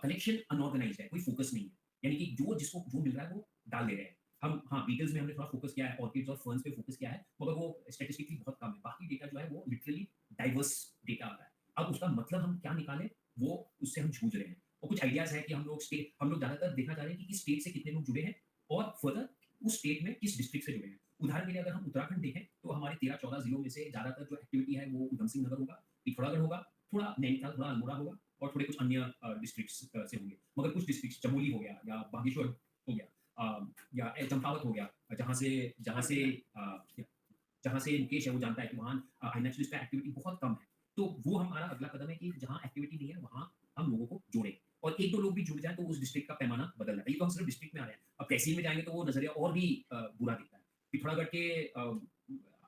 कलेक्शन अनऑर्गनाइज़्ड है, कोई फ़ोकस नहीं है। यानी कि जो जिसको जो मिल रहा है वो डाल दे रहे हैं। हम हाँ, बीटल्स में हमने थोड़ा फ़ोकस किया है, ऑर्किड्स और फर्न्स पे फ़ोकस किया है, मगर वो स्टैटिस्टिकली बहुत कम है। बाकी डेटा जो है वो लिटरली डाइवर्स डेटा आ रहा है। अब उसका मतलब हम क्या निकालें, वो उससे हम जूझ रहे हैं। और कुछ आइडियाज़ हैं कि हम लोग ज़्यादातर देखना चाह रहे हैं कि किस स्टेट से कितने लोग जुड़े हैं और फर्दर उस स्टेट में किस डिस्ट्रिक्ट से जुड़े हैं। उदाहरण के लिए अगर हम उत्तराखंड देखें, तो हमारे 13-14 ज़िलों में से ज़्यादातर जो एक्टिविटी है वो ऊधम सिंह नगर होगा, पिथौरागढ़ होगा, थोड़ा नैनीताल, थोड़ा अल्मोड़ा होगा और थोड़े कुछ अन्य डिस्ट्रिक्ट्स से होंगे। मगर कुछ डिस्ट्रिक्ट्स चमोली हो गया या बागेश्वर हो गया या चंपावत हो गया, अ, जहाँ से मुकेश है वो जानता है कि वहाँ आईनेचुरलिस्ट का एक्टिविटी बहुत कम है। तो वो हमारा अगला कदम है कि जहाँ एक्टिविटी नहीं है, वहाँ हम लोगों को जोड़ें और 1-2 लोग भी जुड़ जाएँ तो उस डिस्ट्रिक्ट का पैमाना बदल जाता है। ये तो हम सिर्फ डिस्ट्रिक्ट में आ रहे हैं। अब तहसील में जाएँगे तो वो नज़रिया और भी बुरा दिखता है। पिथौरागढ़ के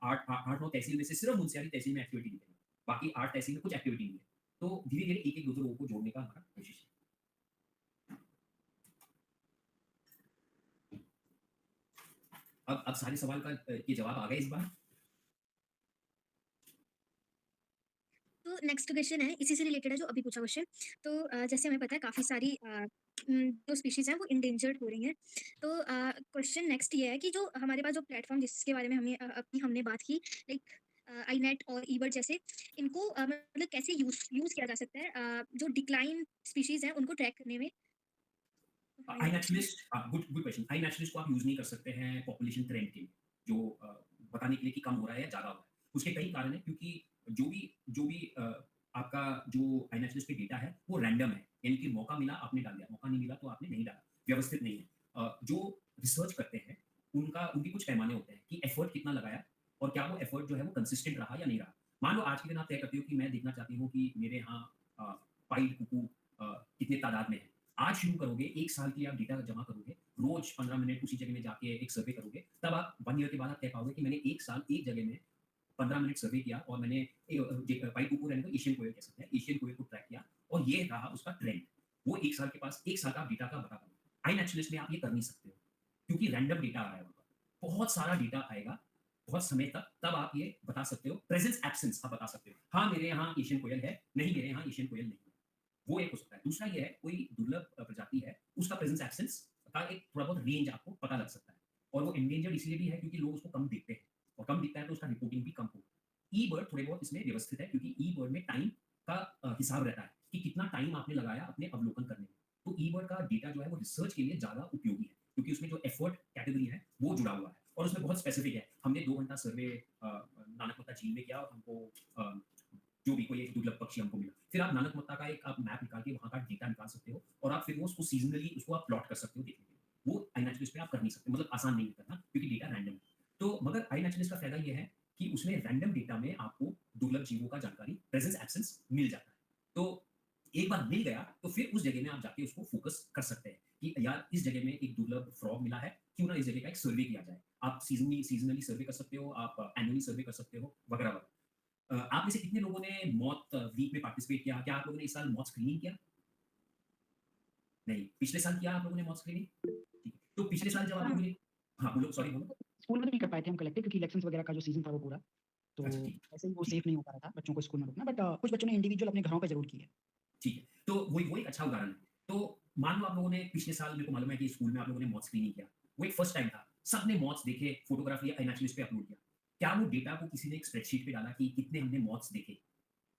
8-9 तहसील में से सिर्फ मुनस्यारी तहसील में एक्टिविटी दिखेगी। बाकी 8 तहसील में कुछ एक्टिविटी नहीं है। तो धीरे-धीरे एक-एक, 2-2 लोगों को जोड़ने का हमारा कोशिश है। अब सारे सवाल के जवाब आ गए इस बार? तो नेक्स्ट क्वेश्चन है इसी से रिलेटेड है जो अभी पूछा क्वेश्चन। तो जैसे हमें पता है काफ़ी सारी जो स्पीशीज़ हैं वो इंडेंजर्ड हो रही हैं। तो क्वेश्चन नेक्स्ट ये है कि जो हमारे पास जो प्लेटफ़ॉर्म जिसके बारे में अभी हमने बात की, लाइक आईनेट और ईबर्ड जैसे, इनको मतलब कैसे यूज़ किया जा सकता है जो डिक्लाइन स्पीशीज़ हैं उनको ट्रैक करने में? तो हाँ, ये क्वेश्चन है। Good good question. INaturalist को आप यूज़ नहीं कर सकते हैं पॉपुलेशन ट्रेंड के लिए, जो बताने के लिए कि कम हो रहा है या ज़्यादा हो रहा है। उसके कई कारण हैं क्योंकि जो भी आपका जो आई नेचुरलिस्ट पे डेटा है, वो रैंडम है। यानी कि मौका मिला आपने डाल दिया, मौका नहीं मिला तो आपने नहीं डाला, व्यवस्थित नहीं है। जो रिसर्च करते हैं, उनके कुछ पैमाने होते हैं कि एफर्ट कितना लगाया और क्या वो एफर्ट जो है वो कंसिस्टेंट रहा या नहीं रहा। मान लो आज के दिन आप तय करते हो कि मैं देखना चाहती हूँ कि मेरे यहाँ अ, पाइड कुकू कितने तादाद में है। आज शुरू करोगे, 1 साल के लिए आप डेटा जमा करोगे, रोज़ 15 मिनट उसी जगह में जाके एक सर्वे करोगे, तब आप 1 ईयर के बाद आप कह पाओगे कि मैंने 1 साल एक जगह में 15 मिनट सर्वे किया और मैंने व्हाइट कुकू रहने को एशियन कोयल कह सकते हैं, एशियन कोयल को ट्रैक किया और ये रहा उसका ट्रेंड। वो 1 साल के पास 1 साल का डेटा का बता पाऊँ। आई नेचुरलिस्ट में आप ये कर नहीं सकते हो, क्योंकि रैंडम डेटा आ रहा है वहाँ पर। बहुत सारा डेटा आएगा, बहुत समय तक, तब आप ये बता सकते हो। प्रेज़ेंस एब्सेंस आप बता सकते हो। हाँ, मेरे यहाँ एशियन कोयल है, नहीं मेरे यहाँ एशियन कोयल नहीं है। वो एक हो सकता है। दूसरा ये है कोई दुर्लभ प्रजाति है, उसका प्रेज़ेंस एब्सेंस का एक थोड़ा बहुत रेंज आपको पता लग सकता है। और वो एंडेंजर्ड इसलिए भी है क्योंकि लोग उसको कम देखते हैं और कम दिखता है तो उसका रिपोर्टिंग भी कम होगी। ई-बर्ड थोड़े बहुत इसमें व्यवस्थित है क्योंकि ई-बर्ड में टाइम का हिसाब रहता है कि कितना टाइम आपने लगाया अपने अवलोकन करने में। तो ई-बर्ड का डेटा जो है वो रिसर्च के लिए ज़्यादा उपयोगी है क्योंकि उसमें जो एफर्ट कैटेगरी है वो जुड़ा हुआ है और उसमें बहुत स्पेसिफिक है। हमने 2 घंटा सर्वे नानकमत्ता झील में किया और हमको जो भी कोई एक दुर्लभ पक्षी हमको मिला। फिर आप नानकमत्ता का एक आप मैप निकाल के वहाँ का डेटा निकाल सकते हो और आप फिर वो उसको सीज़नली उसको आप प्लॉट कर सकते हो देखने के लिए। वो iNaturalist पे आप कर नहीं सकते, मतलब आसान नहीं है करना क्योंकि डेटा रैंडम है। तो मगर iNaturalist का फ़ायदा ये है कि उसमें रैंडम डेटा में आपको दुर्लभ जीवों का जानकारी प्रेज़ेंस एब्सेंस मिल जाता है। तो एक बार मिल गया तो फिर उस जगह में आप जाके उसको फ़ोकस कर सकते हैं कि यार इस जगह में एक दुर्लभ फ्रॉग मिला है, क्यों ना इस जगह का एक सर्वे किया जाए। आप सीज़नली सर्वे कर सकते हो, आप एनुअली सर्वे कर सकते हो, वगैरह-वगैरह। आप में से कितने लोगों ने मौत वीक में पार्टिसिपेट किया? क्या आप लोगों ने इस साल मौत स्क्रीनिंग किया? नहीं। पिछले साल किया आप लोगों ने मौत स्क्रीनिंग? ठीक है। तो पिछले साल जब आप हाँ, लोगों ने हाँ, बोलो, सॉरी बोलो। स्कूल में तो नहीं कर पाए थे हम कलेक्टिव क्योंकि इलेक्शंस वगैरह का जो सीज़न था वो पूरा, तो अच्छा, ठीक है, ऐसे ही वो ठीक है, सेफ नहीं हो पा रहा था बच्चों को स्कूल में रुकना बट कुछ बच्चों ने इंडिविजुअल अपने घरों पे ज़रूर की है। ठीक है। तो वो एक अच्छा उदाहरण है। तो मान लो आप लोगों ने पिछले साल मेरे को मालूम है कि स्कूल में आप लोगों ने मौत स्क्रीनिंग किया। वो एक फर्स्ट टाइम था। सबने मौत्स देखे, फ़ोटोग्राफ लिया, iNaturalist पे अपलोड किया। क्या वो डेटा को किसी ने एक स्प्रेडशीट पे डाला कि कितने हमने मौत्स देखे?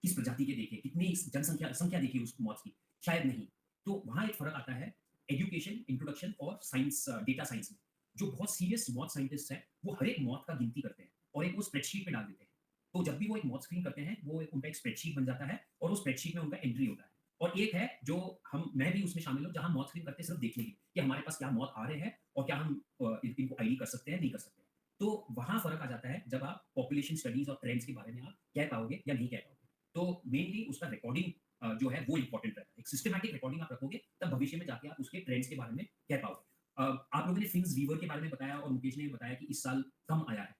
किस प्रजाति के देखे, कितनी जनसंख्या संख्या देखी उस मौत की? शायद नहीं। तो वहाँ एक फ़र्क आता है एजुकेशन, इंट्रोडक्शन और साइंस डेटा साइंस में। जो बहुत सीरियस मौत साइंटिस्ट्स हैं, वो हर एक मौत का गिनती करते हैं और एक वो स्प्रेडशीट में डाल देते हैं। तो जब भी वो एक मौत स्क्रीन करते हैं, वो एक उनका एक स्प्रेडशीट बन जाता है और उस स्प्रेडशीट में उनका एंट्री होता है। और एक है जो मैं भी उसमें शामिल हूँ, जहाँ मौत स्क्रीन करते हैं सिर्फ देखने के लिए कि हमारे पास क्या मौत आ रहे हैं और क्या हम इनको आईडी कर सकते हैं, नहीं कर सकते हैं। तो वहाँ फ़र्क आ जाता है जब आप पॉपुलेशन स्टडीज़ और ट्रेंड्स के बारे में आप कह पाओगे या नहीं कह पाओगे। तो मेनली उसका रिकॉर्डिंग जो है वो इम्पोर्टेंट रहता है। एक सिस्टमैटिक रिकॉर्डिंग आप रखोगे तब भविष्य में जाके आप उसके ट्रेंड्स के बारे में कह पाओगे। आप लोगों ने फिन्स वीवर के बारे में बताया और मुकेश ने भी बताया कि इस साल कम आया है।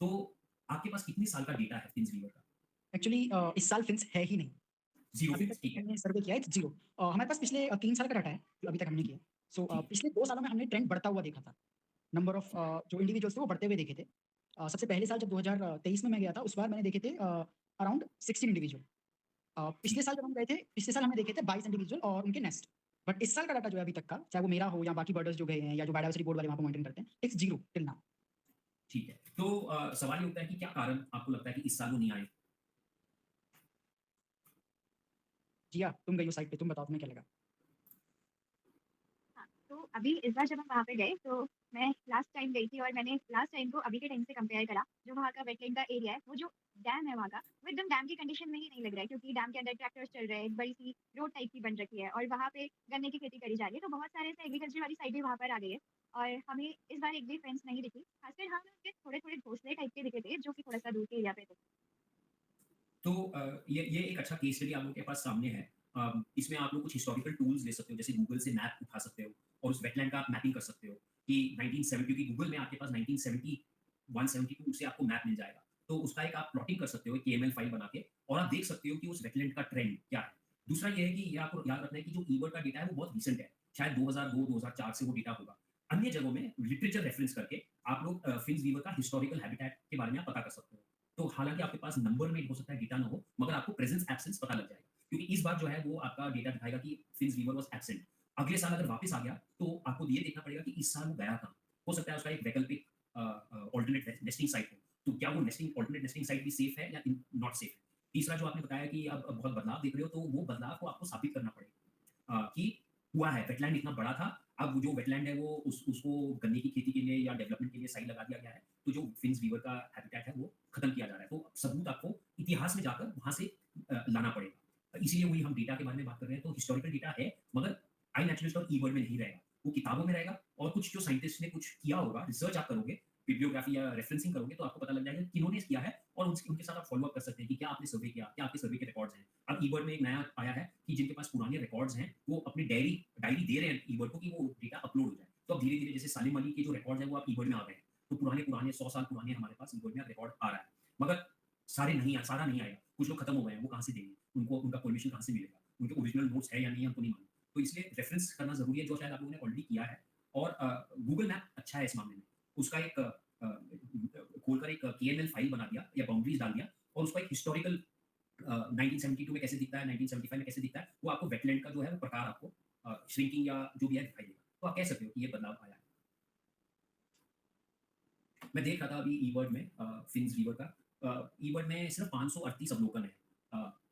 तो आपके पास कितने साल का डेटा है फिन्स वीवर का? एक्चुअली इस साल फिन्स है ही नहीं। 0 अभी तक फिन्स, ठीक है। हमने सर्वे किया है 0 हमारे पास पिछले 3 साल का डाटा है, जो अभी तक हमने किया। सो ठीक है, पिछले 2 सालों में हमने ट्रेंड बढ़ता हुआ देखा था। नंबर ऑफ जो इंडिविजुअल्स थे वो बढ़ते हुए देखे थे। सबसे पहले साल जब 2023 में मैं गया था, उस बार मैंने देखे थे अराउंड 16 इंडिविजुअल। ठीक पिछले साल जब हम गए थे, पिछले साल हमने देखे थे 22 इंडिविजुअल और उनके नेस्ट। बट इस साल का डाटा जो है अभी तक का, चाहे वो मेरा हो या बाकी बर्डर्स जो गए हैं या जो बायोडायवर्सिटी बोर्ड वाले वहाँ पे मॉनिटरिंग करते हैं, इट्स 0 टिल नाउ। ठीक है। तो सवाल ये उठता है कि क्या कारण आपको लगता है कि इस साल वो नहीं आए? जिया, तुम गई हो साइट पे, तुम बताओ तुम्हें क्या लगा? हाँ, तो अभी इस बार जब हम वहाँ पे गए तो मैं लास्ट टाइम गई थी और मैंने लास्ट टाइम को अभी के टाइम से कंपेयर करा। जो वहाँ का वेटलैंड का एरिया है, वो जो डैम है वहाँ का, वो एकदम डैम की कंडीशन में ही नहीं लग रहा है क्योंकि डैम के अंदर ट्रैक्टर्स चल रहे हैं, एक बड़ी-सी रोड टाइप की बन रखी है और वहाँ पे गन्ने की खेती करी जा रही है। तो बहुत सारे ऐसे एग्रीकल्चर वाली साइड भी वहाँ पर आ गई है और हमें इस बार एक भी फेंस नहीं दिखी। खासकर हमें उनके थोड़े-थोड़े घोंसले टाइप के दिखे थे जो कि थोड़ा-सा दूर के एरिया पे थे। तो ये एक अच्छा केस स्टडी आप लोगों के पास सामने है। इसमें आप लोग कुछ हिस्टोरिकल टूल्स ले सकते हो, जैसे गूगल से मैप उठा सकते हो और उस वेटलैंड का आप मैपिंग कर सकते हो कि 1970 क्योंकि गूगल में आपके पास 1970 172 से आपको मैप मिल जाएगा। तो उसका एक आप प्लॉटिंग कर सकते हो, एक केएमएल फाइल बना के और आप देख सकते हो कि उस वेटलैंड का ट्रेंड क्या है। दूसरा ये है कि ये आपको याद रखना है कि जो ईबर्ड का डेटा है वो बहुत रिसेंट है। शायद 2002-2004 से वो डेटा होगा। अन्य जगहों में लिटरेचर रेफरेंस करके आप लोग फिन्स वीवर का हिस्टोरिकल हैबिटेट के बारे में आप पता कर सकते हो। तो हालाँकि आपके पास नंबर में हो सकता है डेटा ना हो, मगर आपको प्रेज़ेंस एब्सेंस पता लग जाएगा। क्योंकि इस बार जो है वो आपका डेटा दिखाएगा कि फिन्स वीवर वाज़ एब्सेंट। अगले साल अगर वापस आ गया, तो आपको ये देखना पड़ेगा कि इस साल वो गया कहाँ? हो सकता है उसका एक वैकल्पिक अल्टरनेट नेस्टिंग साइट हो। तो क्या वो अल्टरनेट नेस्टिंग साइट भी सेफ है या नॉट सेफ है? तीसरा जो आपने बताया कि अब बहुत बदलाव देख रहे हो, तो वो बदलाव को आपको साबित करना पड़ेगा कि हुआ है, वेटलैंड इतना बड़ा था, अब वो जो वेटलैंड है वो उसको गन्ने की खेती के लिए या डेवलपमेंट के लिए साइड लगा दिया गया है। तो जो फिन्स वीवर का हैबिटेट है वो खत्म किया जा रहा है। तो सबूत आपको इतिहास में जाकर वहाँ से लाना पड़ेगा। इसीलिए वही हम डेटा के बारे में बात कर रहे हैं, तो हिस्टोरिकल डेटा है, मगर आई नेचुरलिस्ट और ई-वर्ल्ड में नहीं रहेगा। वो किताबों में रहेगा और कुछ जो साइंटिस्ट ने कुछ किया होगा, रिसर्च आप करोगे, बिब्लियोग्राफी या रेफरेंसिंग करोगे तो आपको पता लग जाएगा कि किन्होंने किया है और उनके साथ आप फॉलो अप कर सकते हैं कि क्या आपने सर्वे किया, क्या आपके सर्वे के रिकॉर्ड्स हैं। अब ई-वर्ल्ड में एक नया आया है कि जिनके पास पुराने रिकॉर्ड्स हैं, वो अपनी डायरी दे रहे हैं ई-वर्ल्ड को कि वो डेटा अपलोड हो जाए। तो अब धीरे-धीरे जैसे सालिम अली के जो रिकॉर्ड्स हैं वो अब ई-वर्ल्ड में आ गए हैं। तो पुराने-पुराने 100 साल पुराने हमारे पास ई-वर्ल्ड में अब रिकॉर्ड आ रहा है। मगर सारा नहीं आएगा। कुछ लोग खत्म हो गए हैं, वो कहाँ से देंगे? उनको उनका परमिशन कहाँ से मिलेगा? उनके ओरिजिनल नोट्स है या नहीं हमको नहीं मालूम। तो इसलिए रेफरेंस करना ज़रूरी है, जो शायद आप लोगों ने ऑलरेडी किया है। और गूगल मैप अच्छा है इस मामले में। उसका एक खोलकर एक केएमएल फाइल बना दिया या बाउंड्रीज़ डाल दिया और उसका एक हिस्टोरिकल 1972 में कैसे दिखता है, 1975 में कैसे दिखता है, वो आपको वेटलैंड का जो है वो प्रकार आपको श्रिंकिंग या जो भी है दिखाई देगा। तो आप कह सकते हो कि ये बदलाव आया है। मैं देख रहा था अभी ईबर्ड में फिन्स रिवर का। ईबर्ड में सिर्फ 538 अवलोकन है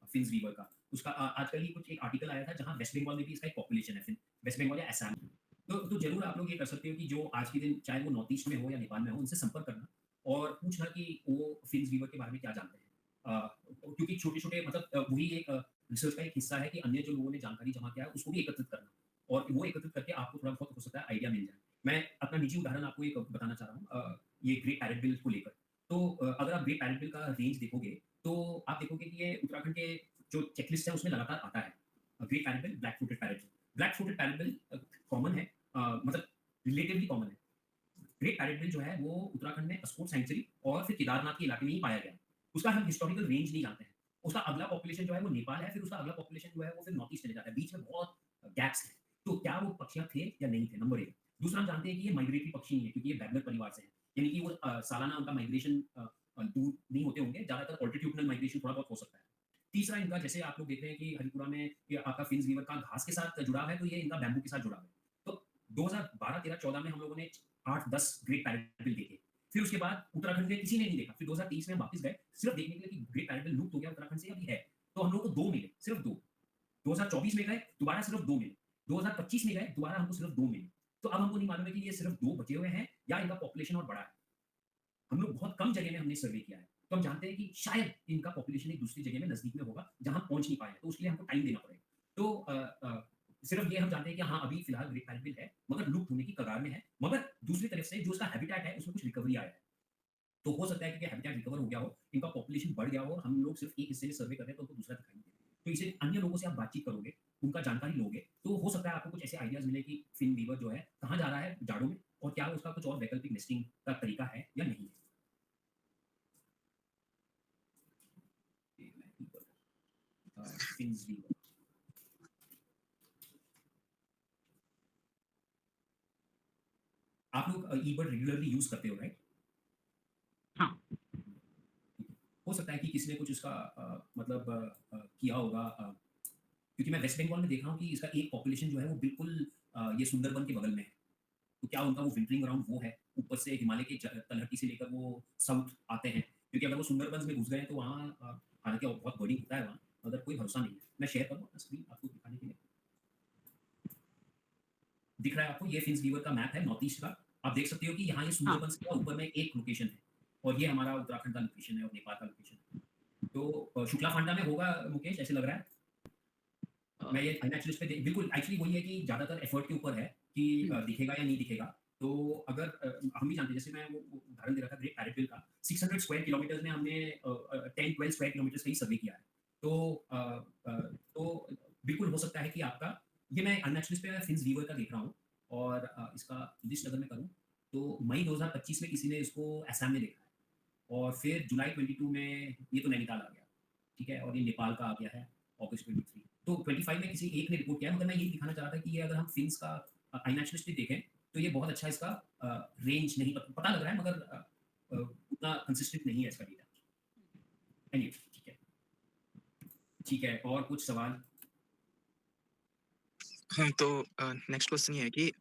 फिन्स रिवर का। उसका आजकल ही कुछ एक आर्टिकल आया था जहाँ वेस्ट बंगाल में भी इसका एक पॉपुलेशन है, वेस्ट बंगाल या असम। तो ज़रूर आप लोग ये कर सकते हो कि जो आज के दिन चाहे वो नॉर्थ ईस्ट में हो या नेपाल में हो, उनसे संपर्क करना और पूछना कि वो फिन्स रिवर के बारे में क्या जानते हैं। क्योंकि छोटे-छोटे मतलब वही एक रिसर्च का एक हिस्सा है कि अन्य जो लोगों ने जानकारी जमा किया है, उसको भी एकत्रित करना और वो एकत्रित करके आपको थोड़ा बहुत हो सकता है आइडिया मिल जाए। मैं अपना निजी उदाहरण आपको एक बताना चाह रहा हूँ ये ग्रेट पैरेट बिल को लेकर। तो अगर आप ग्रेट पैरेट बिल का रेंज देखोगे, तो आप देखोगे कि ये उत्तराखंड के जो चेकलिस्ट है उसमें लगातार आता है। Great parrot bill, black footed parrot bill. Black footed parrot bill common है, मतलब रिलेटिवली कॉमन है। ग्रेट पैरेट बिल जो है वो उत्तराखंड में अस्कोट सैंक्चुरी और फिर केदारनाथ के इलाके में ही पाया गया है। उसका हम हिस्टोरिकल रेंज नहीं जानते हैं। उसका अगला पॉपुलेशन जो है वो नेपाल है, फिर उसका अगला पॉपुलेशन जो है वो फिर नॉर्थ ईस्ट चले जाता है। बीच में बहुत गैप्स हैं। तो क्या वो पक्षियाँ थे या नहीं थे? नंबर 1। दूसरा हम जानते हैं कि ये माइग्रेटरी पक्षी नहीं है क्योंकि ये बैगलर परिवार से हैं। यानी कि वो सालाना उनका माइग्रेशन दूर नहीं होते होंगे, ज़्यादातर ऑल्टीट्यूडनल माइग्रेशन थोड़ा बहुत हो सकता है। तीसरा इनका जैसे आप लोग देख रहे हैं कि हरिपुरा में ये आपका फिन्स रिवर का घास के साथ जुड़ाव है, तो ये इनका बैम्बू के साथ जुड़ाव है। तो 2012, 13, 14 में हम लोगों ने 8-10 ग्रेट पैरेट बिल देखे। फिर उसके बाद उत्तराखंड में किसी ने नहीं देखा। फिर 2023 में हम वापस गए, सिर्फ देखने के लिए कि ग्रेट पैरेट बिल लुप्त हो गया उत्तराखंड से या अभी है। तो हम लोग को 2 मिले, सिर्फ 2। 2024 में गए, दोबारा सिर्फ 2 मिले। 2025 में गए, दोबारा हमको सिर्फ 2 मिले। तो अब हमको नहीं मालूम है कि ये सिर्फ 2 बचे हुए हैं या इनका पॉपुलेशन और बढ़ा है। हम लोग बहुत कम जगह में हमने सर्वे किया है। तो हम जानते हैं कि शायद इनका पॉपुलेशन एक दूसरी जगह में नज़दीक में होगा, जहाँ हम पहुँच नहीं पाए हैं। तो उसके लिए हमको टाइम देना पड़ेगा। तो सिर्फ ये हम जानते हैं कि हाँ, अभी फिलहाल ग्रेट पैरेट बिल है, मगर लुप्त होने की कगार में है। मगर दूसरी तरफ से जो उसका हैबिटेट है, उसमें कुछ रिकवरी आया है। तो हो सकता है कि हैबिटेट रिकवर हो गया हो, इनका पॉपुलेशन बढ़ गया हो और हम लोग सिर्फ एक हिस्से में सर्वे कर रहे हैं तो उनको दूसरा दिखाई नहीं दे रहा। तो इसे अन्य लोगों से आप बातचीत करोगे, उनका जानकारी लोगे, तो हो सकता है आपको कुछ ऐसे आइडियाज़ मिले कि फिन वीवर जो है, कहाँ जा रहा है जाड़ों में और क्या उसका कुछ और वैकल्पिक नेस्टिंग का तरीका है या नहीं है। Finn's weaver. आप लोग ईबर्ड रेगुलरली यूज़ करते हो, राइट? हाँ। हो सकता है कि किसी ने कुछ उसका मतलब किया होगा क्योंकि मैं वेस्ट बंगाल में देख रहा हूँ कि इसका एक पॉपुलेशन जो है वो बिल्कुल ये सुंदरबन के बगल में है। तो क्या उनका वो विंटरिंग ग्राउंड वो है? ऊपर से हिमालय की तलहटी से लेकर वो साउथ आते हैं। क्योंकि अगर वो सुंदरबंस में घुस गए तो वहाँ हालाँकि बहुत बर्डिंग होता है वहाँ, मगर कोई भरोसा नहीं है। मैं शेयर करूँ अपना स्क्रीन आपको दिखाने के लिए? दिख रहा है आपको? ये फिन्स वीवर का मैप है नॉर्थ ईस्ट का। आप देख सकते हो कि यहाँ ये हाँ। सुंदरबन से ऊपर में एक लोकेशन है और ये हमारा उत्तराखंड का लोकेशन है और नेपाल का लोकेशन है। तो शुक्ला फांडा में होगा मुकेश, ऐसे लग रहा है? मैं ये नेचुरलिस्ट पे बिल्कुल एक्चुअली वही है कि ज़्यादातर एफर्ट के ऊपर है कि दिखेगा या नहीं दिखेगा। तो अगर हम भी जानते हैं, जैसे मैं वो उदाहरण दे रहा था ग्रेट पैरेट बिल का, 600 स्क्वायर किलोमीटर्स में हमने 10-12 स्क्वायर किलोमीटर्स का ही सर्वे किया है। तो बिल्कुल हो सकता है कि आपका ये मैं अननेचुरलिस्ट पे फिन्स वीवर का देख रहा हूँ और इसका लिस्ट अगर मैं करूँ, तो मई 2025 में किसी ने इसको असम में देखा है और फिर जुलाई 22 में ये तो नैनीताल आ गया, ठीक है? और ये नेपाल का आ गया है ऑगस्ट 23। तो 25 में किसी एक ने रिपोर्ट किया है, मगर मैं यही दिखाना चाह रहा था कि ये अगर हम फिन्स का आईनेचुरलिस्ट भी देखें, तो ये बहुत अच्छा इसका रेंज नहीं पता लग रहा है, मगर उतना कंसिस्टेंट नहीं है इसका डेटा। एनीवे, ठीक है। ठीक है, और कुछ सवाल? हाँ, तो नेक्स्ट क्वेश्चन ये है कि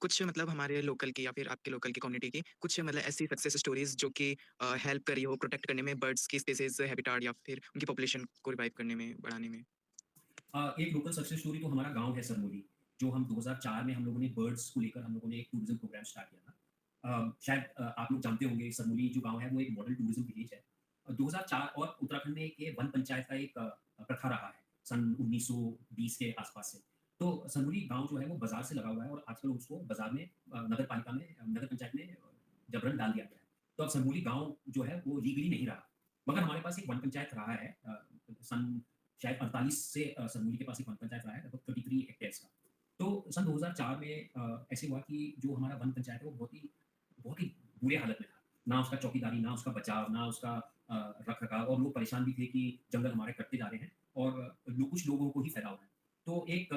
कुछ मतलब हमारे लोकल की या फिर आपके लोकल की कम्युनिटी की कुछ मतलब ऐसी सक्सेस स्टोरीज जो कि हेल्प करी हो प्रोटेक्ट करने में बर्ड्स की स्पीसीज हैबिटेट या फिर उनकी पॉपुलेशन को रिवाइव करने में बढ़ाने में? एक लोकल सक्सेस स्टोरी तो हमारा गाँव है सरमोली, जो हम 2004 में हम लोगों ने बर्ड्स को लेकर हम लोगों ने एक टूरिज़्म प्रोग्राम स्टार्ट किया था। शायद आप लोग जानते होंगे सरमोली जो गाँव है वो एक मॉडल टूरिज़्म विलेज है। 2004 और उत्तराखंड में एक वन पंचायत का एक प्रथा रहा है, सन 1920 के आस-पास से। तो सरमोली गाँव जो है वो बाज़ार से लगा हुआ है और आजकल उसको बाज़ार में नगर पालिका में नगर पंचायत में जबरन डाल दिया गया है। तो अब सरमोली गाँव जो है वो लीगली नहीं रहा। मगर हमारे पास एक वन पंचायत रहा है सन शायद 48 से सरमोली के पास एक वन पंचायत रहा है, लगभग 33 हेक्टेयर्स का। तो सन 2004 में ऐसे हुआ कि जो हमारा वन पंचायत है वो बहुत ही बुरे हालत में था। ना उसका चौकीदारी, ना उसका बचाव, ना उसका रख-रखाव और लोग परेशान भी थे कि जंगल हमारे कटते जा रहे हैं और कुछ लोगों को ही फ़ायदा हो रहा है। तो एक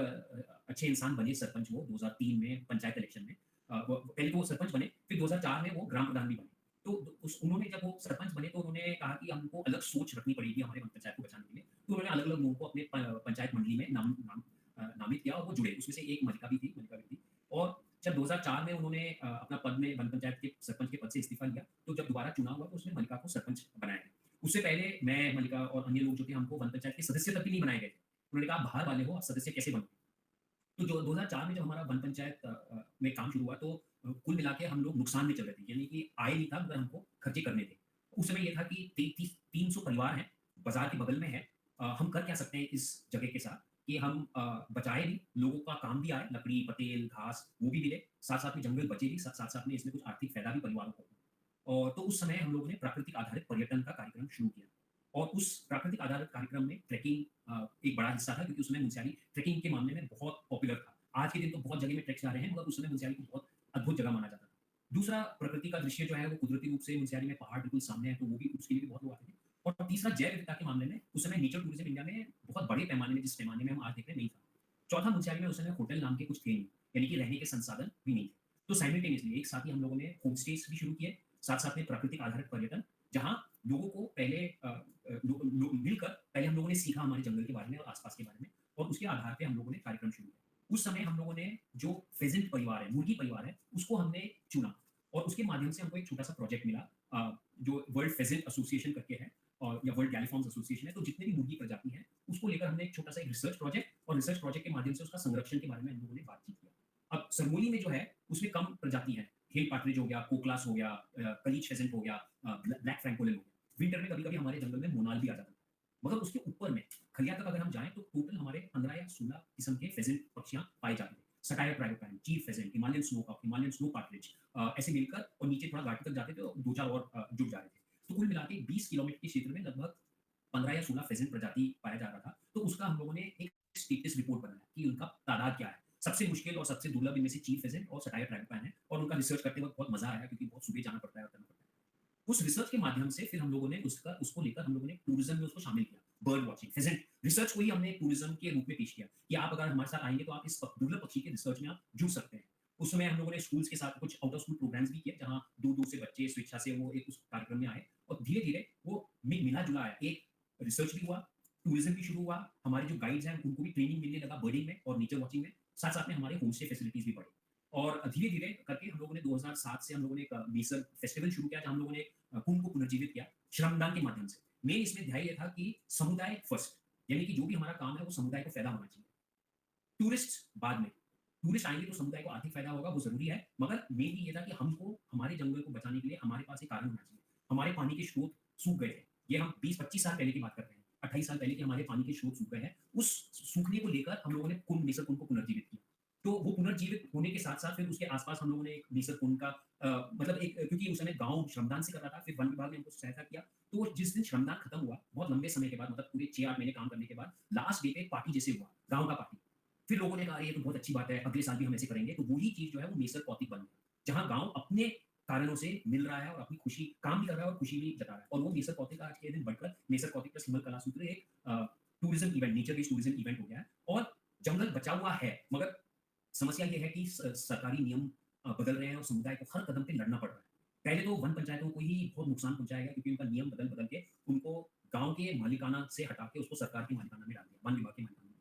अच्छे इंसान बने सरपंच वो 2003 में पंचायत इलेक्शन में। वो पहले तो वो सरपंच बने, फिर 2004 में वो ग्राम प्रधान भी बने। तो उस उन्होंने जब वो सरपंच बने तो उन्होंने कहा कि हमको अलग सोच रखनी पड़ेगी हमारे वन पंचायत को बचाने के लिए। तो उन्होंने अलग-अलग लोगों को अपने पंचायत मंडली में नामित किया और वो जुड़े। उसमें से एक मल्लिका भी थी, मल्लिका भी थी। और जब 2004 में उन्होंने अपना पद में वन पंचायत के सरपंच के पद से इस्तीफा दिया, तो जब दोबारा चुनाव हुआ तो उसमें मल्लिका को सरपंच बनाया गया। उससे पहले मैं, मल्लिका और अन्य लोग जो थे हमको वन पंचायत के सदस्य तक भी नहीं बनाए गए थे। उन्होंने कहा, "आप बाहर वाले हो, आप सदस्य कैसे बनोगे?" तो जो 2004 में जब हमारा वन पंचायत में काम शुरू हुआ तो कुल मिला के हम लोग नुकसान में चल रहे थे। यानी कि आय नहीं था मगर हमको खर्चे करने थे। उस समय ये था कि 300 परिवार हैं, बाज़ार के बगल में है। हम कर क्या सकते हैं इस जगह के साथ कि हम बचाएँ भी, लोगों का काम भी आए, लकड़ी, पतेल, घास वो भी मिले, साथ-साथ में जंगल बचे भी, साथ-साथ में इसमें कुछ आर्थिक फ़ायदा भी परिवारों को हो। और तो उस समय हम लोगों ने प्राकृतिक आधारित पर्यटन का कार्यक्रम शुरू किया। और उस प्राकृतिक आधारित कार्यक्रम में ट्रैकिंग एक बड़ा हिस्सा था क्योंकि उस समय मुनस्यारी ट्रैकिंग के मामले में बहुत पॉपुलर था। आज के दिन तो बहुत जगह में ट्रैक्स जा रहे हैं मगर उस समय मुनस्यारी को बहुत अद्भुत जगह माना जाता था। दूसरा प्रकृति का दृश्य जो है वो कुदरती रूप से मुनस्यारी में पहाड़ बिल्कुल सामने है तो वो भी उसके लिए भी बहुत लोग आते थे। और तीसरा जैव विविधता के मामले में उस समय नेचर टूरिज्म इंडिया में बहुत बड़े पैमाने में जिस पैमाने में हम आज देख रहे हैं नहीं था। चौथा मुनस्यारी में उस समय होटल नाम के कुछ थे नहीं, यानी कि रहने के संसाधन भी नहीं थे। तो साइमल्टेनियसली एक साथ ही हम लोगों ने होम स्टेज भी शुरू किए, साथ-साथ में प्राकृतिक आधारित पर्यटन जहाँ लोगों को पहले मिलकर पहले हम लोगों ने सीखा हमारे जंगल के बारे में और आसपास के बारे में और उसके आधार पे हम लोगों ने कार्यक्रम शुरू किया। उस समय हम लोगों ने जो फेजेंट परिवार है, मुर्गी परिवार है, उसको हमने चुना और उसके माध्यम से हमको एक छोटा-सा प्रोजेक्ट मिला जो वर्ल्ड फेजेंट एसोसिएशन करके है और या वर्ल्ड गैलीफॉर्म्स एसोसिएशन है। तो जितने भी मुर्गी प्रजाति हैं, उसको लेकर हमने एक छोटा-सा एक रिसर्च प्रोजेक्ट और रिसर्च प्रोजेक्ट के माध्यम से उसका संरक्षण के बारे में हम लोगों ने बातचीत किया। अब सरमोली में जो है, उसमें कम प्रजाति हैं। हिल पार्टरिज हो गया, कोकलास हो गया, कलीच फेजेंट हो गया, ब्लैक फ्रैंकोलिन हो गया। विंटर में कभी-कभी हमारे जंगल में मोनाल भी आ जाता था। मगर उसके ऊपर में खलिया तक अगर हम जाएँ तो टोटल हमारे 15 या 16 किस्म के फेजेंट पक्षियाँ पाए जाते थे। Satyr tragopan, chief pheasant, Himalayan snowcock, Himalayan snow partridge ऐसे मिलकर और नीचे थोड़ा घाटी तक जाते थे और 2-4 और जुड़ जा रहे थे। तो कुल मिला के 20 किलोमीटर के क्षेत्र में लगभग 15 या 16 फेजेंट प्रजाति पाया जा रहा था। तो उसका हम लोगों ने एक स्टेटस रिपोर्ट बनाया कि उनका तादाद क्या है। सबसे मुश्किल और सबसे दुर्लभ इनमें से चीफ फेजेंट और सटायर ट्राइगोपैन है और उनका रिसर्च करते वक़्त बहुत मज़ा आया क्योंकि बहुत सुबह जाना पड़ता है और करना पड़ता है। उस रिसर्च के माध्यम से फिर हम लोगों ने उसको लेकर हम लोगों ने टूरिज्म में उसको शामिल किया। बर्ड वॉचिंग, फेजेंट रिसर्च को ही हमने टूरिज्म के रूप में पेश किया कि आप अगर हमारे साथ आएँगे तो आप इस दुर्लभ पक्षी के रिसर्च में आप जुड़ सकते हैं। उस समय हम लोगों ने स्कूल्स के साथ कुछ आउट ऑफ स्कूल प्रोग्राम्स भी किए जहाँ दूर-दूर से बच्चे स्वेच्छा से वो एक उस कार्यक्रम में आए और धीरे-धीरे वो मिला-जुला आया। एक रिसर्च भी हुआ, टूरिज्म भी शुरू हुआ, हमारे जो गाइड्स हैं उनको भी ट्रेनिंग मिलने लगा बर्डिंग में और नेचर वॉचिंग में, साथ-साथ में हमारे होम स्टे फैसिलिटीज़ भी बढ़ी। और धीरे-धीरे करके हम लोगों ने 2007 से हम लोगों ने एक नेसर फेस्टिवल शुरू किया जहाँ हम लोगों ने कुंभ को पुनर्जीवित किया श्रमदान के माध्यम से। मेन इसमें ध्येय ये था कि समुदाय फर्स्ट, यानी कि जो भी हमारा काम है वो समुदाय को फ़ायदा होना चाहिए। टूरिस्ट बाद में, टूरिस्ट आएँगे तो समुदाय को आर्थिक फ़ायदा होगा, वो ज़रूरी है, मगर मेनली ये था कि हमको हमारे जंगल को बचाने के लिए हमारे पास एक कारण होना चाहिए। हमारे पानी के स्रोत सूख गए थे। ये हम 20-25 साल पहले की बात कर रहे हैं। 28 साल पहले के हमारे पानी के स्रोत सूख गए हैं। उस सूखने को लेकर हम लोगों ने कुंभ, नेसर कुंभ को पुनर्जीवित किया। तो वो पुनर्जीवित होने के साथ-साथ फिर उसके आस-पास हम लोगों ने एक नेसर कुंभ का मतलब एक क्योंकि उस समय गाँव श्रमदान से कर रहा था, फिर वन विभाग ने हमको सहायता किया। तो जिस दिन श्रमदान खत्म हुआ, बहुत लंबे समय के बाद मतलब पूरे 6-8 महीने काम करने के बाद, लास्ट डे पे एक पार्टी जैसे हुआ, गाँव का पार्टी। फिर लोगों ने कहा, "अरे! ये तो बहुत अच्छी बात है, अगले साल भी हम ऐसे करेंगे।" तो वही चीज़ जो है वो नेसर कौतिक बन गया, जहाँ गाँव अपने कारणों से मिल रहा है और अपनी खुशी काम भी कर रहा है और खुशी भी जता रहा है। और वो नेसर कौतिक आज के दिन बढ़कर नेसर कौतिक प्लस हिमल कला सूत्र एक tourism event, nature based tourism event हो गया है और जंगल बचा हुआ है, मगर समस्या ये है कि सरकारी नियम बदल रहे हैं और समुदाय को हर कदम पे लड़ना पड़ रहा है। पहले तो वन पंचायतों को ही बहुत नुकसान पहुँचाया गया क्योंकि उनका नियम बदल-बदल के उनको गाँव के मालिकाना से हटा के उसको सरकार के मालिकाना में डाल दिया, वन विभाग के मालिकाना में।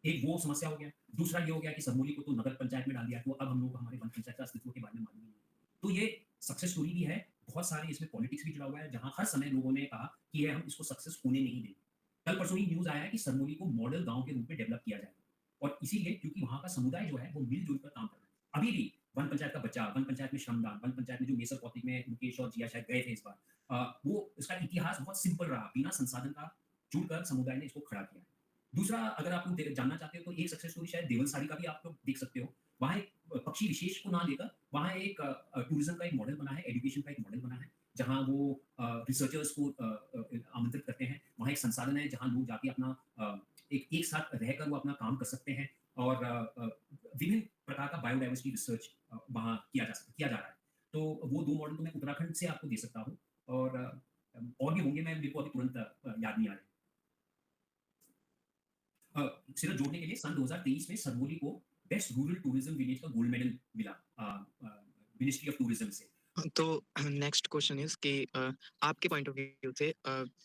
एक वो समस्या हो गया। दूसरा ये हो गया कि सरमोली को तो नगर पंचायत में डाल दिया, तो अब हम लोग हमारे वन पंचायत के अस्तित्व के बारे में मालूम नहीं है। तो ये सक्सेस स्टोरी भी है, बहुत सारे इसमें पॉलिटिक्स भी जुड़ा हुआ है, जहाँ हर समय लोगों ने कहा कि ये हम इसको सक्सेस होने नहीं देंगे। कल-परसों ही न्यूज़ आया है कि सरमोली को मॉडल गाँव के रूप में डेवलप किया जाएगा और इसीलिए क्योंकि वहाँ का समुदाय जो है, वो मिल-जुल कर काम कर रहा है। अभी भी वन पंचायत का बचाव, वन पंचायत में श्रमदान, वन पंचायत में जो नेसर कौतिक में मुकेश और जिया शायद गए थे इस बार। वो इसका इतिहास बहुत सिंपल रहा, बिना संसाधन का जुड़कर समुदाय ने इसको खड़ा किया है। दूसरा अगर आप लोग जानना चाहते हो तो एक सक्सेस स्टोरी शायद देवलसाड़ी का भी आप लोग देख सकते हो। वहाँ एक पक्षी विशेष को ना लेकर वहाँ एक टूरिज़्म का एक मॉडल बना है, एजुकेशन का एक मॉडल बना है, जहाँ वो रिसर्चर्स को आमंत्रित करते हैं। वहाँ एक संसाधन है जहाँ लोग जाके अपना एक साथ रहकर वो अपना काम कर सकते हैं और विभिन्न प्रकार का बायोडायवर्सिटी रिसर्च वहाँ किया जा रहा है। तो वो 2 मॉडल तो मैं उत्तराखंड से आपको दे सकता हूँ और और भी होंगे, मैं मेरे को अभी तुरंत याद नहीं आ रहे। सिर्फ जोड़ने के लिए सन 2023 में सरमोली को बेस्ट रूरल टूरिज्म विलेज का गोल्ड मेडल मिला मिनिस्ट्री ऑफ टूरिज्म से। तो नेक्स्ट क्वेश्चन इज़ कि आपके पॉइंट ऑफ व्यू से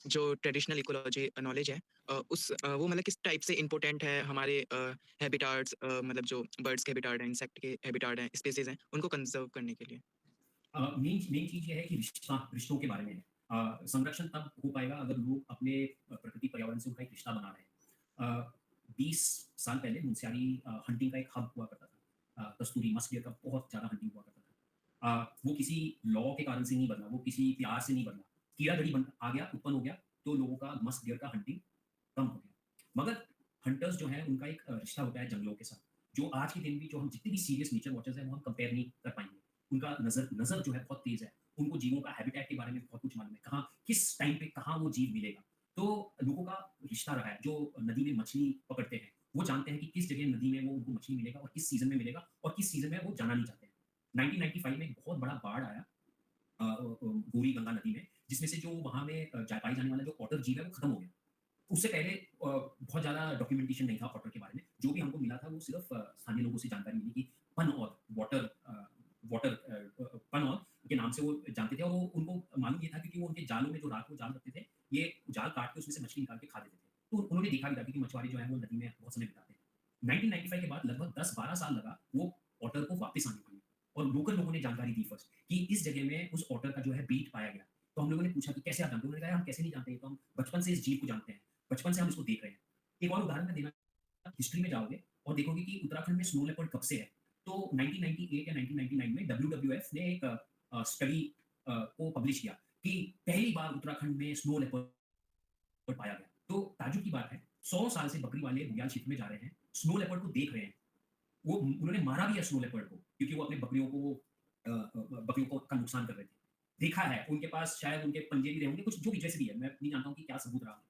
जो ट्रेडिशनल इकोलॉजी नॉलेज है वो मतलब किस टाइप से इम्पोर्टेंट है हमारे हैबिटाट्स मतलब जो बर्ड्स के हैबिटाट हैं, इंसेक्ट के हैबिटाट हैं, स्पीशीज़ हैं, उनको कंज़र्व करने के लिए? मेन मेन चीज़ ये है कि रिश्तों के बारे में है। संरक्षण तब हो पाएगा अगर लोग अपने प्रकृति पर्यावरण से उनका एक रिश्ता बना रहे हैं। 20 साल पहले मुनस्यारी हंटिंग का एक हब हुआ करता था। कस्तूरी मस्ट डियर का बहुत ज़्यादा हंटिंग हुआ करता था। वो किसी लॉ के कारण से नहीं बदला, वो किसी प्यार से नहीं बदला। कीड़ा-गड़ी बन आ गया, उत्पन्न हो गया, तो लोगों का मस्ट डियर का हंटिंग कम हो गया। मगर हंटर्स जो हैं उनका एक रिश्ता होता है जंगलों के साथ, जो आज के दिन भी जो हम जितने भी सीरियस नेचर वॉचर्स हैं वो हम कंपेयर नहीं कर पाएँगे। उनका नज़र नज़र जो है बहुत तेज़ है। उनको जीवों का हैबिटेट के बारे में बहुत कुछ मालूम है, कहाँ किस टाइम पे कहाँ वो जीव मिलेगा। तो लोगों का रिश्ता रहा है, जो नदी में मछली पकड़ते हैं, वो जानते हैं कि किस जगह नदी में वो उनको मछली मिलेगा और किस सीज़न में मिलेगा और किस सीज़न में वो जाना नहीं चाहते हैं। 1995 में एक बहुत बड़ा बाढ़ आया गौरी गंगा नदी में, जिसमें से जो वहाँ में पाई जाने वाला जो ऑटर जीव है वो खत्म हो गया। उससे पहले बहुत ज़्यादा डॉक्यूमेंटेशन नहीं था ऑटर के बारे में। जो भी हमको मिला था वो सिर्फ़ स्थानीय लोगों से जानकारी मिली कि पनौर पनौर के नाम से वो जानते थे और वो उनको मालूम ये था क्योंकि वो उनके जालों में जो रात को जाल रखते थे, ये जाल काट के उसमें से मछली निकाल के खा लेते थे। तो उन्होंने देखा भी था क्योंकि मछुआरे जो हैं वो नदी में बहुत समय बिताते हैं। 1995 के बाद लगभग 10-12 साल लगा वो ऑटर को वापस आने के लिए और लोकल लोगों ने जानकारी दी फर्स्ट कि इस जगह में उस ऑटर का जो है बीट पाया गया। तो हम लोगों ने पूछा कि कैसे आप जानते हो? उन्होंने कहा, "हम कैसे नहीं जानते, ये तो हम बचपन से इस जीव को जानते हैं। बचपन से हम इसको देख रहे हैं।" एक और उदाहरण मैं देना हिस्ट्री में जाओगे और देखोगे कि उत्तराखंड में स्नो लेपर्ड कब से है। तो 1998 या 1999 में डब्ल्यूडब्ल्यूएफ ने एक स्टडी को पब्लिश किया कि पहली बार उत्तराखंड में स्नो लेपर्ड पाया गया। तो ताज्जुब की बात है, 100 साल से बकरी वाले बुग्याल क्षेत्र में जा रहे हैं, स्नो लेपर्ड को देख रहे हैं। वो उन्होंने मारा भी है स्नो लेपर्ड को क्योंकि वो अपने बकरियों को बकरियों को का नुकसान कर रहे थे। देखा है, उनके पास शायद उनके पंजे भी रहे होंगे, कुछ जो भी जैसे भी है, मैं नहीं जानता हूँ कि क्या सबूत रहा होगा।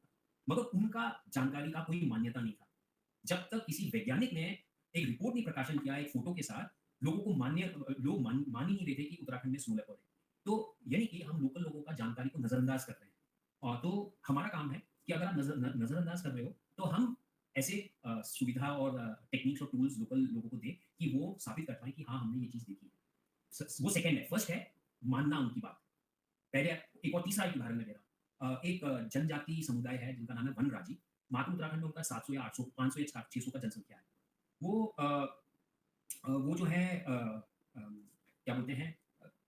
मगर उनका जानकारी का कोई मान्यता नहीं था। जब तक किसी वैज्ञानिक ने एक रिपोर्ट नहीं प्रकाशन किया एक फ़ोटो के साथ, लोगों को लोग मान ही नहीं रहे थे कि उत्तराखंड में स्नो लेपर्ड है। तो यानी कि हम लोकल लोगों का जानकारी को नज़रअंदाज कर रहे हैं। तो हमारा काम है कि अगर आप नज़रअंदाज कर रहे हो, तो हम ऐसे सुविधा और टेक्निक्स और टूल्स लोकल लोगों को दें कि वो साबित कर पाएँ कि हाँ, हमने ये चीज़ देखी है। वो सेकंड है, फर्स्ट है मानना उनकी बात। पहले एक और तीसरा एक उदाहरण मैं दे रहा हूँ। एक जनजाति समुदाय है जिनका नाम है वनराजी। मात्र उत्तराखंड में उनका 700 या 800, 500 या 600 का जनसंख्या है। वो वो जो है क्या बोलते हैं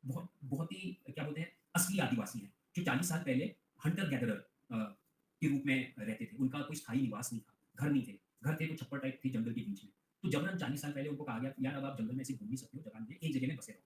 बहुत ही क्या बोलते हैं असली आदिवासी हैं, जो 40 साल पहले हंटर गैदरर के रूप में रहते थे। उनका कोई स्थायी निवास नहीं था, घर नहीं थे। घर थे तो छप्पर टाइप थे जंगल के बीच में। तो जबरन 40 साल पहले उनको कहा गया, "यार अब आप जंगल में ऐसे घूम नहीं सकते हो, जगह नहीं है, एक जगह में बसे रहो।"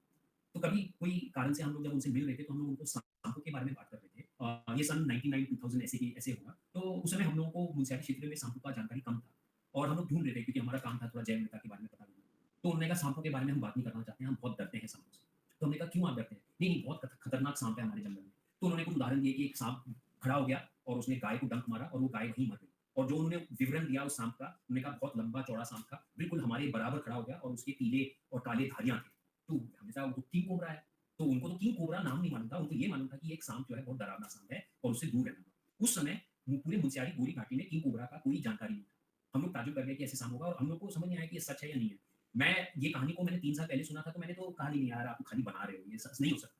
तो कभी कोई कारण से हम लोग जब उनसे मिल रहे थे, तो हम लोग उनको सांपों के बारे में बात कर रहे थे। ये सन 99-2000 ऐसे होगा। तो उस समय हम लोगों को मुनस्यारी क्षेत्र में सांपों का जानकारी कम था और हम लोग ढूँढ रहे थे क्योंकि हमारा काम था थोड़ा जैव विविधता के बारे में पता करना। तो उन्होंने कहा सांपों के बारे में हम बात नहीं करना चाहते हैं, हम बहुत डरते हैं सांपों से। तो हमने कहा क्यों आप डरते हैं? नहीं, नहीं बहुत खतरनाक सांप है हमारे जंगल में। तो उन्होंने कुछ उदाहरण दिए कि एक सांप खड़ा हो गया और उसने गाय को डंक मारा और वो गाय वहीं मर गई। और जो उन्होंने विवरण दिया उस सांप का, उन्होंने कहा बहुत लंबा चौड़ा सांप था, बिल्कुल हमारे बराबर खड़ा हो गया और उसके पीले और काले धारियाँ थी। तो हमने कहा वो तो किंग कोबरा है। तो उनको तो किंग कोबरा नाम नहीं मालूम था, उनको ये मालूम था कि ये एक सांप जो है बहुत डरावना सांप है और उससे दूर रहना होगा। उस समय पूरे मुनस्यारी गोरी घाटी में किंग कोबरा का कोई जानकारी नहीं था। हम लोग ताज्जुब कर गए कि ऐसे सांप होगा और हम लोग को समझ नहीं आया कि ये सच है या नहीं है। मैं ये कहानी को मैंने 3 साल पहले सुना था तो मैंने तो कहा नहीं यार आप खाली बना रहे हो, ये सच नहीं हो सकता।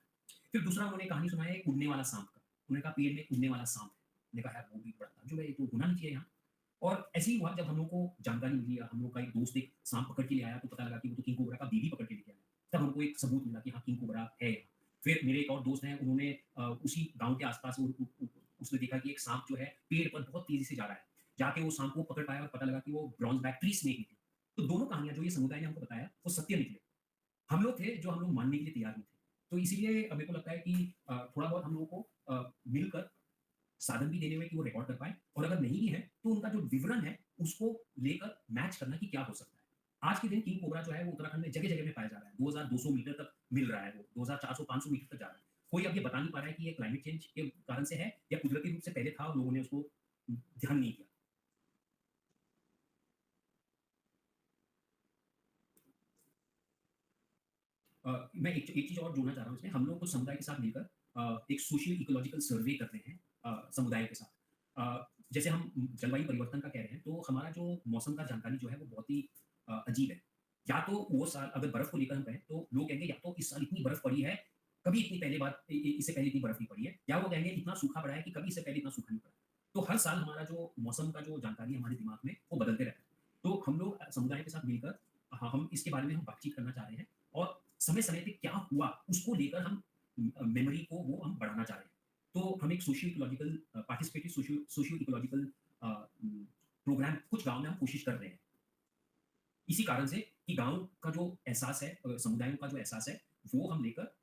फिर दूसरा उन्होंने कहानी सुनाई एक उड़ने वाला सांप का। उन्होंने कहा पेड़ में उड़ने वाला सांप है। मैंने कहा यार वो भी बड़ा ताज्जुब है, ये तो होना नहीं चाहिए यहाँ। और ऐसे ही हुआ जब हम लोग को जानकारी मिली या हम लोग का एक दोस्त एक सांप पकड़ के ले आया तो पता लगा कि वो तो किंग कोबरा का बेबी पकड़ के लेके आया। तब हमको एक सबूत मिला कि हाँ किंग कोबरा है यहाँ। फिर मेरे एक और दोस्त हैं उन्होंने उसी गाँव के आस-पास उसने देखा कि एक सांप जो है पेड़ पर बहुत तेज़ी से जा रहा है। जाके वो सांप को पकड़ पाया और पता लगा कि वो ब्रॉन्ज़ बैक ट्री स्नेक निकली। तो दोनों कहानियाँ जो ये समुदाय ने हमको बताया वो सत्य निकले। हम लोग थे जो हम लोग मानने के लिए तैयार नहीं थे। तो इसीलिए मेरे को लगता है कि थोड़ा बहुत हम लोगों को मिलकर साधन भी देने हुए कि वो रिकॉर्ड कर पाएँ और अगर नहीं भी है तो उनका जो विवरण है उसको लेकर मैच करना कि क्या हो सकता है। आज के दिन किंग कोबरा जो है वो उत्तराखंड में जगह-जगह में पाया जा रहा है। 2200 मीटर तक मिल रहा है वो, 2400-500 मीटर तक जा रहा है। कोई अब ये बता नहीं पा रहा है कि ये क्लाइमेट चेंज के कारण से है या कुदरती रूप से पहले था और लोगों ने उसको ध्यान नहीं किया। मैं एक चीज़ और जोड़ना चाह रहा हूँ इसमें, हम लोग कुछ समुदाय के साथ मिलकर एक सोशियो इकोलॉजिकल सर्वे करते हैं समुदाय के साथ। जैसे हम जलवायु परिवर्तन का कह रहे हैं, तो हमारा जो मौसम का जानकारी जो है वो बहुत ही अजीब है। या तो वो साल अगर बर्फ़ को लेकर हम कहें, तो लोग कहेंगे या तो इस साल इतनी बर्फ़ पड़ी है, कभी इतनी पहले बार इ इ इससे पहले इतनी बर्फ़ नहीं पड़ी है, या वो कहेंगे इतना सूखा पड़ा है कि कभी इससे पहले इतना सूखा नहीं पड़ा। तो हर साल हमारा जो मौसम का जो जानकारी है हमारे दिमाग में, वो बदलते रहता है। तो हम लोग समुदाय के साथ मिलकर हम इसके बारे में हम बातचीत करना चाह रहे हैं, और समय-समय पे क्या हुआ, उसको लेकर हम मेमोरी को वो हम बढ़ाना चाह रहे हैं। तो हम एक socio ecological participative socio socio ecological program कुछ गाँव में हम कोशिश कर रहे हैं। इसी कारण से कि गाँव का जो एहसास है, समुदायों का जो एहसास है, वो हम लेकर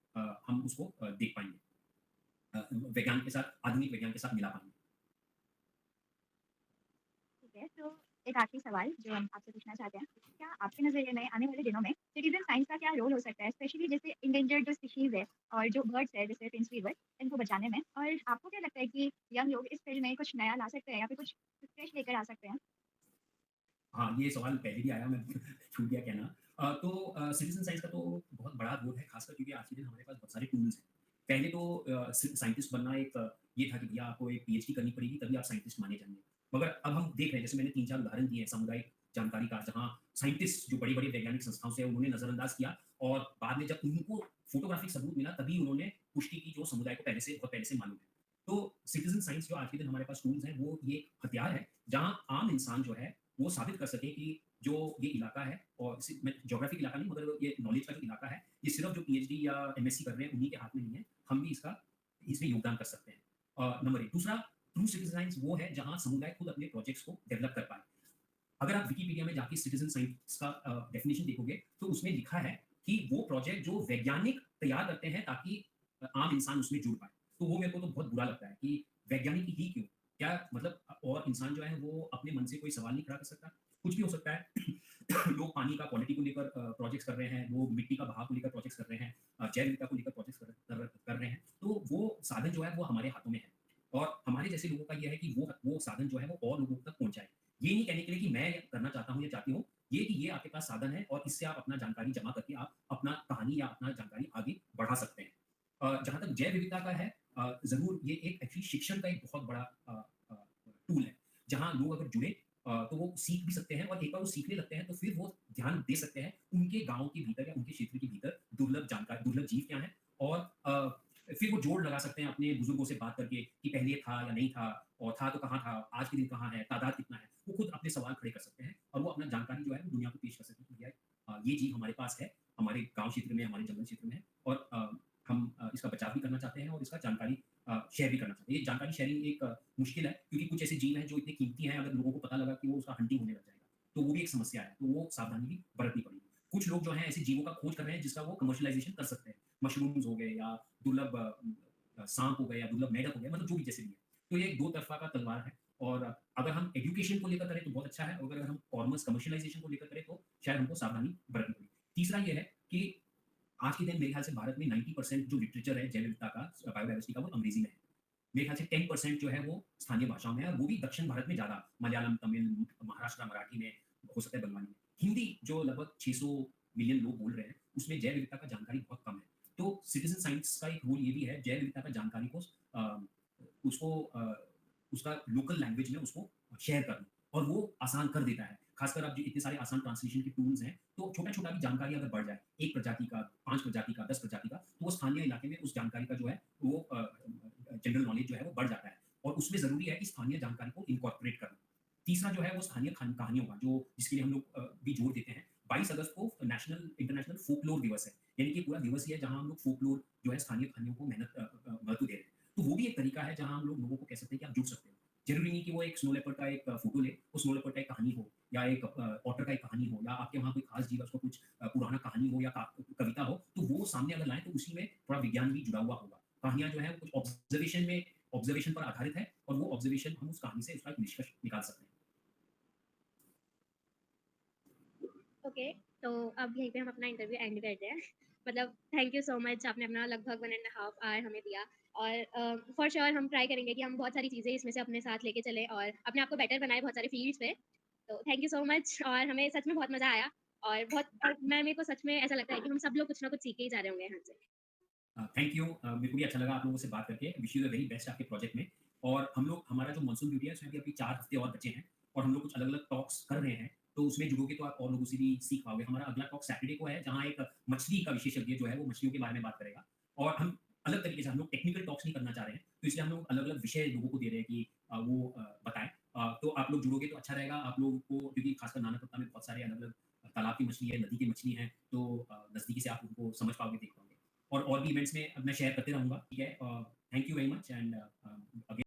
हम उसको देख पाएँगे। विज्ञान के साथ, आधुनिक विज्ञान के साथ मिला पाएँगे। ठीक है, तो एक आखिरी सवाल जो हम आपसे पूछना चाहते हैं, क्या आपके नज़रिए में आने वाले दिनों में सिटीज़न साइंस का क्या रोल हो सकता है? स्पेशली जैसे एंडेंजर्ड जो स्पीशीज़ है और जो बर्ड्स है जैसे प्रिंस वीवर, इनको बचाने में, और आपको क्या लगता है कि यंग लोग इस फ़ील्ड में कुछ नया ला सकते हैं या फिर कुछ फ्रेश लेकर आ सकते हैं? हाँ, ये सवाल पहले भी आया, मैं छूट गया कहना। तो सिटीज़न साइंस का तो बहुत बड़ा रोल है, ख़ासकर क्योंकि आज के दिन हमारे पास बहुत सारे टूल्स हैं। पहले तो साइंटिस्ट बनना एक ये था कि भैया आपको एक पीएचडी करनी पड़ेगी, तभी आप साइंटिस्ट माने जाएँगे। मगर अब हम देख रहे हैं, जैसे मैंने 3-4 उदाहरण दिए हैं सामुदायिक जानकारी का, जहाँ साइंटिस्ट जो बड़ी-बड़ी वैज्ञानिक संस्थाओं से हैं, उन्होंने नज़रअंदाज किया, और बाद में जब उनको फोटोग्राफिक सबूत मिला, तभी उन्होंने पुष्टि की, जो समुदाय को पहले से बहुत पहले से मालूम है। तो सिटीज़न साइंस जो आज के दिन हमारे पास टूल्स हैं, वो ये एक हथियार है, जहाँ आम इंसान जो है, वो साबित कर सके कि जो ये इलाका है, और मैं ज्योग्राफिक इलाका नहीं, मगर ये नॉलेज का जो इलाका है, ये सिर्फ जो पीएचडी या एमएससी कर रहे हैं उन्हीं के हाथ में नहीं है, हम भी इसमें योगदान कर सकते हैं। नंबर एक। दूसरा, ट्रू सिटीजन साइंस वो है जहाँ समुदाय खुद अपने प्रोजेक्ट्स को डेवलप कर पाए। अगर आप विकिपीडिया में जाके सिटीजन साइंस का डेफिनेशन देखोगे, तो उसमें लिखा है कि वो प्रोजेक्ट जो वैज्ञानिक तैयार करते हैं, ताकि आम इंसान उसमें जुड़ पाए। तो वो मेरे को तो बहुत बुरा लगता है कि वैज्ञानिक ही क्यों? क्या मतलब, और इंसान जो है वो अपने मन से कोई सवाल नहीं खड़ा कर सकता? कुछ भी हो सकता है। लोग पानी का क्वालिटी को लेकर प्रोजेक्ट्स कर रहे हैं, लोग मिट्टी का बहाव को लेकर प्रोजेक्ट्स कर रहे हैं, जैव विविधता को लेकर प्रोजेक्ट्स कर रहे हैं। तो वो साधन जो है वो हमारे हाथों में है, और हमारे जैसे लोगों का ये है कि वो साधन जो है वो और लोगों तक पहुँचाएँ। ये नहीं कहने के लिए कि मैं ये करना चाहता हूँ या चाहती हूँ, ये कि ये आपके पास साधन है, और इससे आप अपना जानकारी जमा करके आप अपना कहानी या अपना जानकारी आगे बढ़ा सकते हैं। जहाँ तक जैव विविधता का है, ज़रूर ये एक एक्चुअली शिक्षण का एक बहुत बड़ा टूल है, जहाँ लोग अगर जुड़े, तो वो सीख भी सकते हैं, और एक बार वो सीखने लगते हैं, तो फिर वो ध्यान दे सकते हैं उनके गाँव के भीतर या उनके क्षेत्र के भीतर दुर्लभ जीव क्या हैं, और फिर वो जोड़ लगा सकते हैं अपने बुजुर्गों से बात करके कि पहले था या नहीं था, और था तो कहाँ था, आज के दिन कहाँ है, तादाद कितना है। वो खुद अपने सवाल खड़े कर सकते हैं, और वो अपना जानकारी जो है वो दुनिया को पेश कर सकते हैं कि भैया ये जीव हमारे पास है, हमारे गाँव क्षेत्र में, हमारे जंगल क्षेत्र में है, और हम इसका बचाव भी करना चाहते हैं, और इसका जानकारी शेयर भी करना चाहते हैं। ये जानकारी शेयरिंग एक मुश्किल है, क्योंकि कुछ ऐसे जीव हैं जो इतने कीमती हैं, अगर लोगों को पता लगा कि वो उसका हंटिंग होने लग जाएगा, तो वो भी एक समस्या है, तो वो सावधानी भी बरतनी पड़ेगी। कुछ लोग जो हैं ऐसे जीवों का खोज कर रहे हैं जिसका वो कमर्शियलाइज़ेशन कर सकते हैं। मशरूम्स हो गए, या दुर्लभ साँप हो गए, या दुर्लभ मेंढक हो गए, मतलब जो भी जैसे भी है। तो ये एक दो तरफ़ा का तलवार है, और अगर हम एजुकेशन को लेकर करें तो बहुत अच्छा है, और अगर हम कॉमर्स कमर्शियलाइज़ेशन को लेकर करें तो शायद हमको सावधानी बरतनी पड़ेगी। तीसरा ये है कि आज के दिन मेरे ख्याल से भारत में 90% जो लिटरेचर है जैव विविधता का, बायोडायवर्सिटी का, वो अंग्रेज़ी में है। मेरे ख्याल से 10% जो है वो स्थानीय भाषाओं में है, और वो भी दक्षिण भारत में ज़्यादा, मलयालम, तमिल, महाराष्ट्र मराठी में, हो सकता है बंगाली में। हिंदी जो लगभग 600 मिलियन लोग बोल रहे हैं, उसमें जैव विविधता का जानकारी बहुत कम है। तो सिटीज़न साइंस का एक रोल ये भी है, जैव विविधता का जानकारी को उसको उसका लोकल लैंग्वेज में उसको शेयर करना, और वो आसान कर देता है। खासकर अब जो इतने सारे आसान ट्रांसलेशन के टूल्स हैं, तो छोटा-छोटा भी जानकारी अगर बढ़ जाए, 1 प्रजाति का, 5 प्रजाति का, 10 प्रजाति का, तो वो स्थानीय इलाके में उस जानकारी का जो है वो जनरल नॉलेज जो है वो बढ़ जाता है, और उसमें ज़रूरी है कि स्थानीय जानकारी को इनकॉर्पोरेट करना। तीसरा जो है वो स्थानीय कहानियों का, जो जिसके लिए हम लोग भी जोर देते हैं। 22 अगस्त को इंटरनेशनल फोकलोर दिवस है, यानी कि पूरा दिवस ही है जहाँ हम लोग फोकलोर जो है स्थानीय कहानियों को महत्व दे रहे हैं। तो वो भी एक तरीका है जहाँ हम लोग लोगों को कह सकते हैं कि आप जुड़ सकते हो। ज़रूरी नहीं कि वो एक स्नो लेपर्ड का एक फ़ोटो ले, उस स्नो लेपर्ड का एक कहानी हो, या एक ऑटर का एक कहानी हो, या आपके वहाँ कोई ख़ास जीव है उसका कुछ पुराना कहानी हो, या कविता हो, तो वो सामने अगर लाएँ तो उसी में थोड़ा विज्ञान भी जुड़ा हुआ होगा। कहानियाँ जो हैं वो कुछ ऑब्ज़र्वेशन पर आधारित है, और वो ऑब्ज़र्वेशन हम उस कहानी से उसका एक निष्कर्ष निकाल सकते हैं। ओके, तो अब यहीं पे हम अपना इंटरव्यू एंड करते हैं। मतलब थैंक यू सो मच, आपने अपना लगभग 1 एंड हाफ आवर हमें दिया, और फॉर श्योर हम ट्राई करेंगे कि हम बहुत सारी चीज़ें इसमें से अपने साथ लेके चलें और अपने आप को बेटर बनाएँ बहुत सारे फील्ड्स पे। तो थैंक यू सो मच, और हमें सच में बहुत मज़ा आया, और मेरे को सच में ऐसा लगता है कि हम सब लोग कुछ ना कुछ सीख के ही जा रहे होंगे यहाँ से। Thank you. मेरे को भी अच्छा लगा आप लोगों से बात करके। Wish you the very best आपके प्रोजेक्ट में। और हम लोग हमारा जो मानसून ब्यूटी है उसमें भी अभी 4 हफ्ते और बचे हैं और हम लोग कुछ अलग-अलग टॉक्स कर रहे हैं। तो उसमें जुड़ोगे तो आप और लोगों से भी सीख पाओगे। हमारा अगला टॉक सैटरडे को है जहाँ एक मछली का विशेषज्ञ जो है वो मछलियों के बारे में बात करेगा। और हम अलग तरीके से हम लोग टेक्निकल टॉक्स नहीं करना चाह रहे हैं। तो इसलिए हम लोग अलग-अलग विषय लोगों को दे रहे हैं कि वो बताएँ। तो आप लोग जुड़ोगे तो अच्छा रहेगा। आप लोगों को क्योंकि खासकर नानापत्ता में बहुत सारे अलग-अलग तालाब की मछली है, नदी की मछली है, तो नज़दीकी से आप उनको समझ पाओगे, देख पाओगे। और भी इवेंट्स में अब मैं शेयर करते रहूँगा, ठीक है? Thank you very much and again